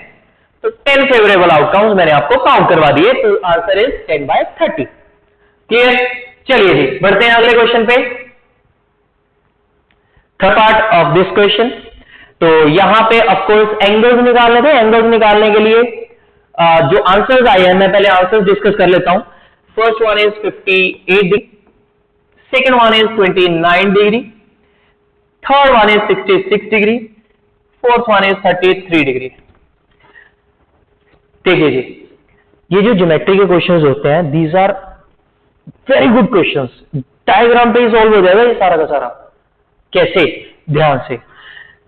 तो 10 फेवरेबल आउटकम्स मैंने आपको काउंट करवा दिए। तो आंसर इज 10/30। क्लियर, चलिए जी बढ़ते हैं अगले क्वेश्चन पे। Third part of this question. तो यहां पे ऑफकोर्स एंगल्स निकालने थे। एंगल्स निकालने के लिए जो आंसर्स आए हैं, मैं पहले आंसर्स डिस्कस कर लेता हूं। First one is 58 degree, second one is 29 degree, third one is 66 degree, fourth one is 33 degree. देखिए जी, ये जो ज्योमेट्री के क्वेश्चंस होते हैं, these are very good questions. Diagram पे ही सॉल्व हो जाएगा ये सारा का सारा। कैसे? ध्यान से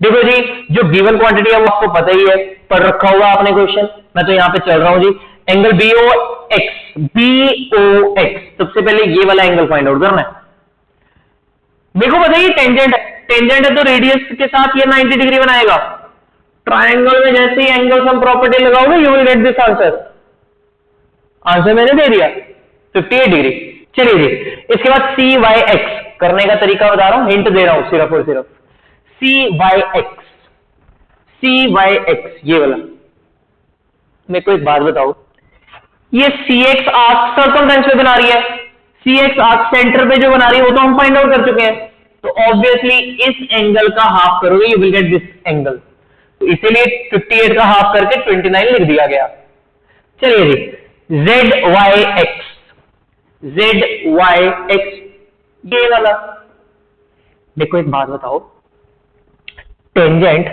देखो जी, जो गिवन क्वांटिटी है वो आपको पता ही है, पढ़ रखा होगा आपने क्वेश्चन। मैं तो यहां पे चल रहा हूं जी। एंगल BOX, सबसे पहले ये वाला एंगल फाइंड आउट करना है। देखो बताइए, टेंजेंट है तो रेडियस के साथ ये 90 डिग्री बनाएगा। ट्राइंगल में जैसे ही एंगल सम प्रॉपर्टी लगाओगे, you will get this answer. Answer मैंने दे दिया 58 डिग्री। चलिए जी, इसके बाद CYX करने का तरीका बता रहा हूं, हिंट दे रहा हूं सिर्फ और सिर्फ। CYX ये वाला। मेरे को एक बात बताओ, ये CX आर्क सर्कमफ्रेंस पे बना रही है, CX आर्क सेंटर पे जो बना रही है वो तो हम फाइंड आउट कर चुके हैं। तो ऑब्वियसली इस एंगल का हाफ करोगे, you will get this angle. तो इसीलिए 58 का हाफ करके 29 लिख दिया गया। चलिए जी, ZYX ये वाला। देखो एक बात बताओ, टेंजेंट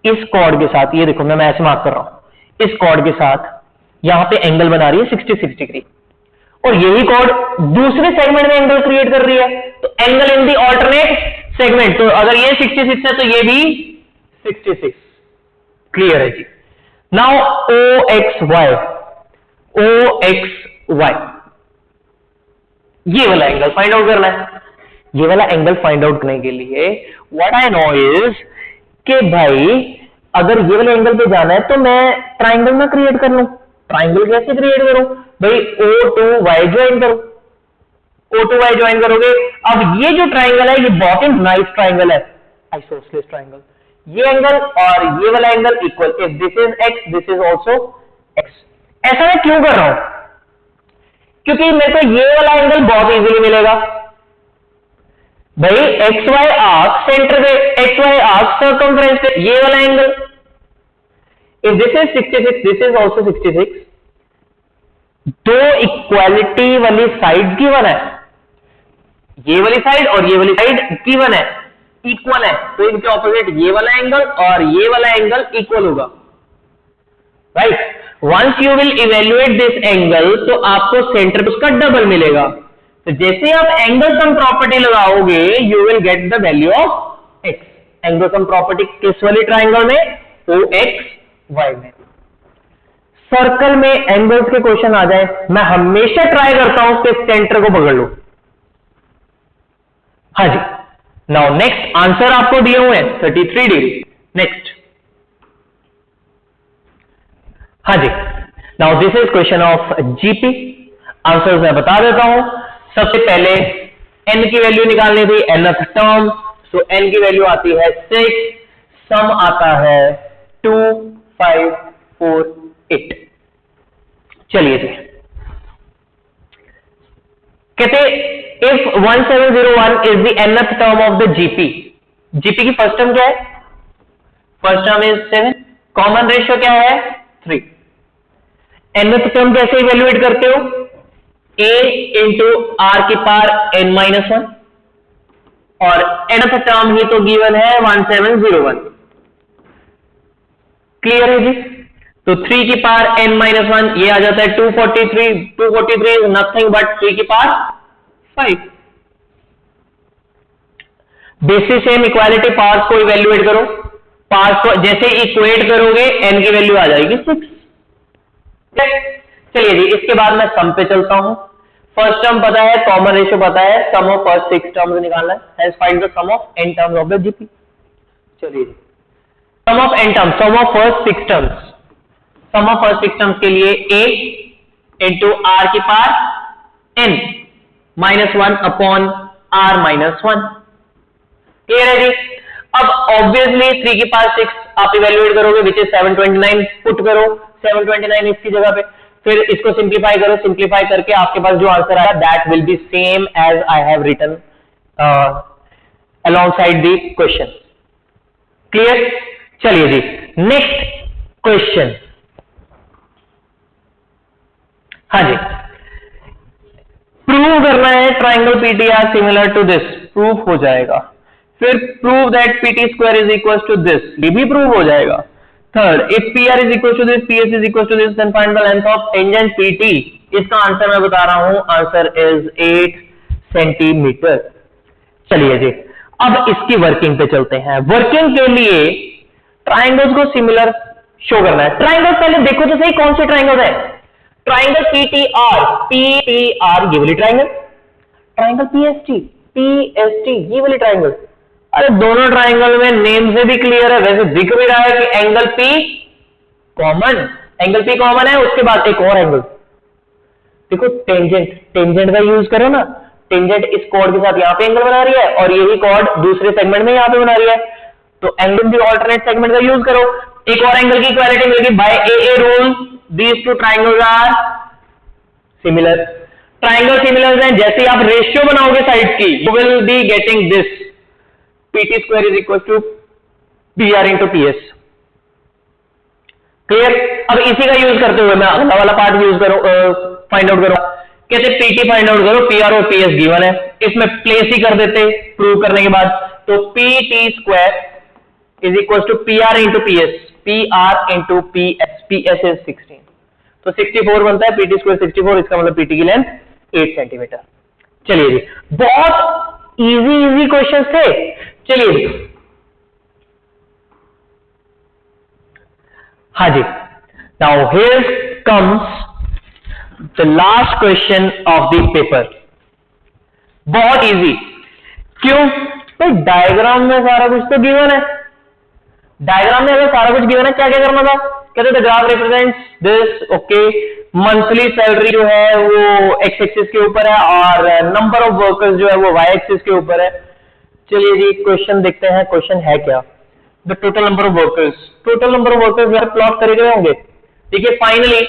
इस कॉर्ड के साथ, ये देखो मैं ऐसे मार्क कर रहा हूं, इस कॉर्ड के साथ यहां पे एंगल बना रही है 66 डिग्री, और यही कॉर्ड दूसरे सेगमेंट में एंगल क्रिएट कर रही है। तो angle in the alternate segment, तो अगर ये 66 है तो ये भी 66। क्लियर है जी। नाउ OXY ये वाला एंगल फाइंड आउट करना है। ये वाला एंगल फाइंड आउट करने के लिए व्हाट आई नो इज कि भाई अगर ये वाले एंगल पे जाना है तो मैं ट्राइंगल ना क्रिएट कर लूं। ट्राइंगल कैसे क्रिएट करूं भाई? O2Y ज्वाइन करो। O2Y ज्वाइन करोगे। अब ये जो ट्राइंगल है ये बहुत ही नाइस ट्राइंगल है, आइसोसेलेस ट्राइंगल। ये एंगल और ये वाला angle equal. If this is x, this is also x। ऐसा मैं क्यों कर रहा हूं? क्योंकि मेरे को ये वाला एंगल बहुत इजीली मिलेगा भाई। XY आर्क सेंटर पे, XY आर्क सर्कमफ्रेंस पे, ये वाला angle. If this is 66, this is also 66। दो इक्वालिटी वाली साइड गिवन है, ये वाली साइड और ये वाली साइड गिवन है, इक्वल है। तो इनके ऑपोजिट ये वाला एंगल और ये वाला एंगल इक्वल होगा, right. Once you will evaluate this angle तो आपको सेंटर उसका डबल मिलेगा। तो जैसे आप एंगल सम प्रॉपर्टी लगाओगे, you will get the value of x। Angle sum property किस वाली ट्राइंगल में? OXY में। सर्कल में एंगल्स के क्वेश्चन आ जाए, मैं हमेशा ट्राई करता हूं कि सेंटर को पकड़ लो। हाँ जी। नाउ नेक्स्ट आंसर आपको दिए हुए हैं 33 डिग्री। नेक्स्ट, हाँ जी। Now this is question of GP। Answer मैं बता देता हूं। सबसे पहले n की वैल्यू निकालनी थी, nth टर्म। सो n की वैल्यू आती है 6, सम आता है 2, 5, 4, 8। चलिए जी, कहते if 1701 is the nth term of the GP की फर्स्ट टर्म क्या है? First term is 7, common ratio क्या है? 3। nth टर्म कैसे इवेल्युएट करते हो? a इंटू r की पावर n-1, और nth टर्म ही तो गिवन है 1701। क्लियर है जी। तो 3 की पावर n-1 ये आ जाता है 243। 243 इज नथिंग बट 3 की power 5। Basis same equality powers को इवेल्युएट करो। पावर्स को जैसे इक्वेट करोगे n की वैल्यू आ जाएगी 6। चलिए जी, इसके बाद मैं सम पे चलता हूं। फर्स्ट टर्म पता है, कॉमन रेशियो पता है, सम ऑफ फर्स्ट 6 टर्म्स निकालना है। Hence find the sum of n terms of the GP। चलिए जी, sum of n terms, sum of first 6 terms. Sum of first 6 terms के लिए a इंटू r की power n-1 upon r-1। Clear है जी। अब ऑब्वियसली 3 की power 6 आप इवेल्युएट करोगे, विच इज 729। पुट करो 729 इसकी जगह पे, फिर इसको सिंप्लीफाई करो। सिंप्लीफाई करके आपके पास जो आंसर आया that will be same as I have written alongside the question. Clear? चलिए जी, नेक्स्ट क्वेश्चन। हाँ जी, प्रूव करना है triangle PTR similar to this. Proof हो जाएगा। फिर prove that PT square is equal to this, ये भी प्रूव हो जाएगा। Third, if PR is equal to this, PS is equal to this, then find the length of tangent PT। इसका answer मैं बता रहा हूं, आंसर इज 8 सेंटीमीटर। चलिए जी, अब इसकी वर्किंग पे चलते हैं। वर्किंग के लिए ट्राइंगल्स को सिमिलर शो करना है। ट्राइंगल्स पहले देखो तो सही, कौन से ट्राइंगल है? ट्राइंगल PTR, ये वाली ट्राइंगल, ट्राइंगल PST, ये वाली ट्राइंगल। अरे दोनों ट्राइंगल में नेम से भी क्लियर है, वैसे दिख भी रहा है कि एंगल P कॉमन है। उसके बाद एक और एंगल देखो, टेंजेंट का यूज करो ना। टेंजेंट इस कॉर्ड के साथ यहां पे एंगल बना रही है और यही कॉर्ड दूसरे सेगमेंट में यहां पे बना रही है, तो एंगल भी ऑल्टरनेट सेगमेंट का यूज करो। एक और एंगल की इक्वालिटी मिलेगी by AA rule. These two triangles are similar. Triangle similar हैं, जैसे आप रेशियो बनाओगे साइड की, you will be getting this, PT square is equal to PR into PS। Clear? अब इसी का यूज करते हुए मैं अगला वाला पार्ट यूज करो, फाइंड आउट करो। कहते PT फाइंड आउट करो, PR और PS गिवन है, इसमें प्लेस ही कर देते प्रूव करने के बाद। तो PT square is equal to PR into PS, PR into PS is 16, तो 64 बनता है। PT स्क्वायर 64, इसका मतलब PT की लेंथ 8 सेंटीमीटर। चलिए जी, बहुत इजी क्वेश्चन थे। चलिए जी, हाँ जी, now here comes the last question of the paper. बहुत इजी, क्यों? तो डायग्राम में सारा कुछ तो गिवन है। डायग्राम में अगर सारा कुछ गिवन है, क्या क्या करना था? कहते the graph represents this, okay. Monthly salary जो है वो एक्स एक्सिस के ऊपर है और नंबर ऑफ वर्कर्स जो है वो वाई एक्सिस के ऊपर है। चलिए जी, क्वेश्चन देखते हैं, क्वेश्चन है क्या? The total number of workers जो है प्लॉट करे गए होंगे। देखिए, finally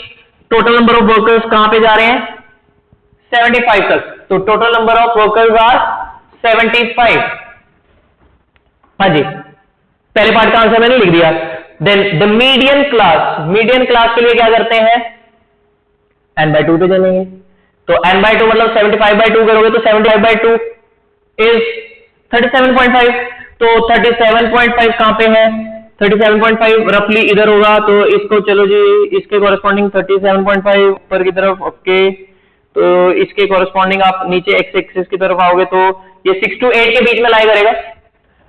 total number of workers कहां पे जा रहे हैं? 75 तक। तो total number of workers are 75। हाँ जी, पहले पार्ट का आंसर मैंने लिख दिया। देन द मीडियन क्लास के लिए क्या करते हैं? n/2 पे चलेंगे। तो n/2 मतलब 75/2 करोगे तो 75/2 इज 37.5। तो 37.5 कहां पे है? 37.5 रफली इधर होगा, तो इसको चलो जी, इसके कॉरेस्पॉन्डिंग 37.5 ऊपर की तरफ, ओके। तो इसके कॉरेस्पॉन्डिंग आप नीचे एक्स एक्सिस की तरफ आओगे तो ये 6 to 8 के बीच में लाई करेगा।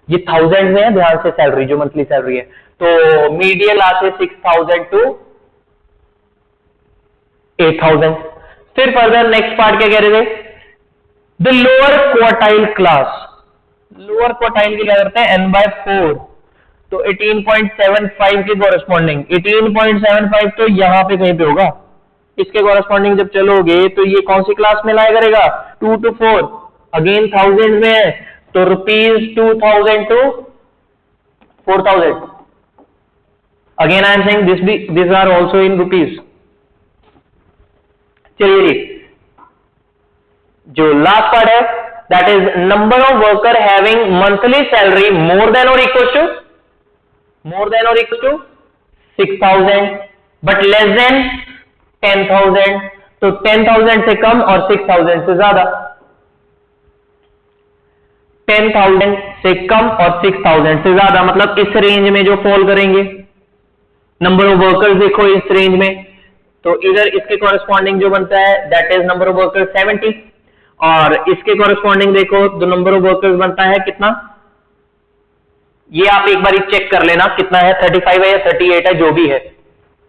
ये थाउजेंड में है, ध्यान से, सैलरी जो मंथली सैलरी है। तो मीडियन आते 6000 to 8000। फिर फर्दर नेक्स्ट पार्ट क्या कह रहे थे? The lower quartile class, lower quartile के क्या करते हैं? n/4, तो 18.75 के कॉरेस्पॉन्डिंग, 18.75 तो यहां पे कहीं पे होगा। इसके कॉरेस्पॉन्डिंग जब चलोगे तो ये कौन सी क्लास में लाया करेगा? 2 to 4, अगेन थाउजेंड में है, तो ₹2000 to 4000। Again I am saying this are also in rupees. चलिए, जो लास्ट पार्ट है, that is number of worker having monthly salary more than और equal to 6000 but less than 10,000। तो 10,000 से कम और 6,000 से ज्यादा। 10,000 से कम और 6,000 से ज्यादा मतलब इस रेंज में जो फॉल करेंगे। नंबर ऑफ वर्कर्स देखो इस रेंज में, तो इधर इसके कॉरेस्पॉन्डिंग जो बनता है that is number of workers 70, और इसके कॉरेस्पॉन्डिंग देखो तो नंबर ऑफ वर्कर्स बनता है कितना? ये आप एक बार चेक कर लेना कितना है, 35 है या 38 है, जो भी है,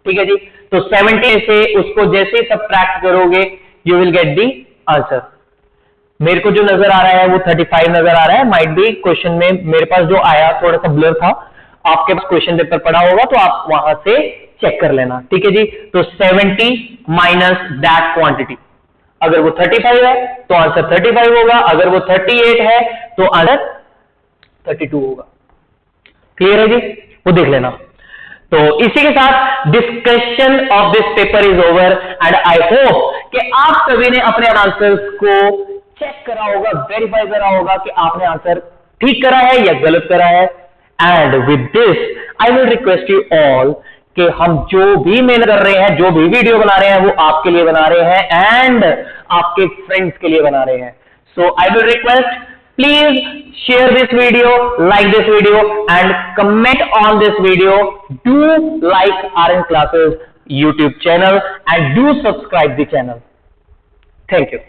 ठीक है जी। तो 70 से उसको जैसे सब्ट्रैक्ट करोगे you will get the answer. मेरे को जो नजर आ रहा है वो 35 नजर आ रहा है, माइट बी क्वेश्चन में मेरे पास जो आया थोड़ा सा ब्लर था, आपके पास क्वेश्चन पेपर पड़ा होगा तो आप वहां से चेक कर लेना, ठीक है जी। तो 70 माइनस दैट क्वांटिटी, अगर वो 35 है तो आंसर 35 होगा, अगर वो 38 है तो आंसर 32 होगा। क्लियर है जी, वो देख लेना। तो इसी के साथ discussion of this paper is over and I hope कि आप सभी ने अपने आंसर्स को चेक करा होगा, वेरीफाई करा होगा कि आपने आंसर ठीक करा है या गलत करा है। And with this I will request you all कि हम जो भी मेहनत कर रहे हैं, जो भी वीडियो बना रहे हैं, वो आपके लिए बना रहे हैं एंड आपके फ्रेंड्स के लिए बना रहे हैं। So I will request Please share this video, like this video, and comment on this video. Do like RN Classes YouTube channel and do subscribe the channel. Thank you.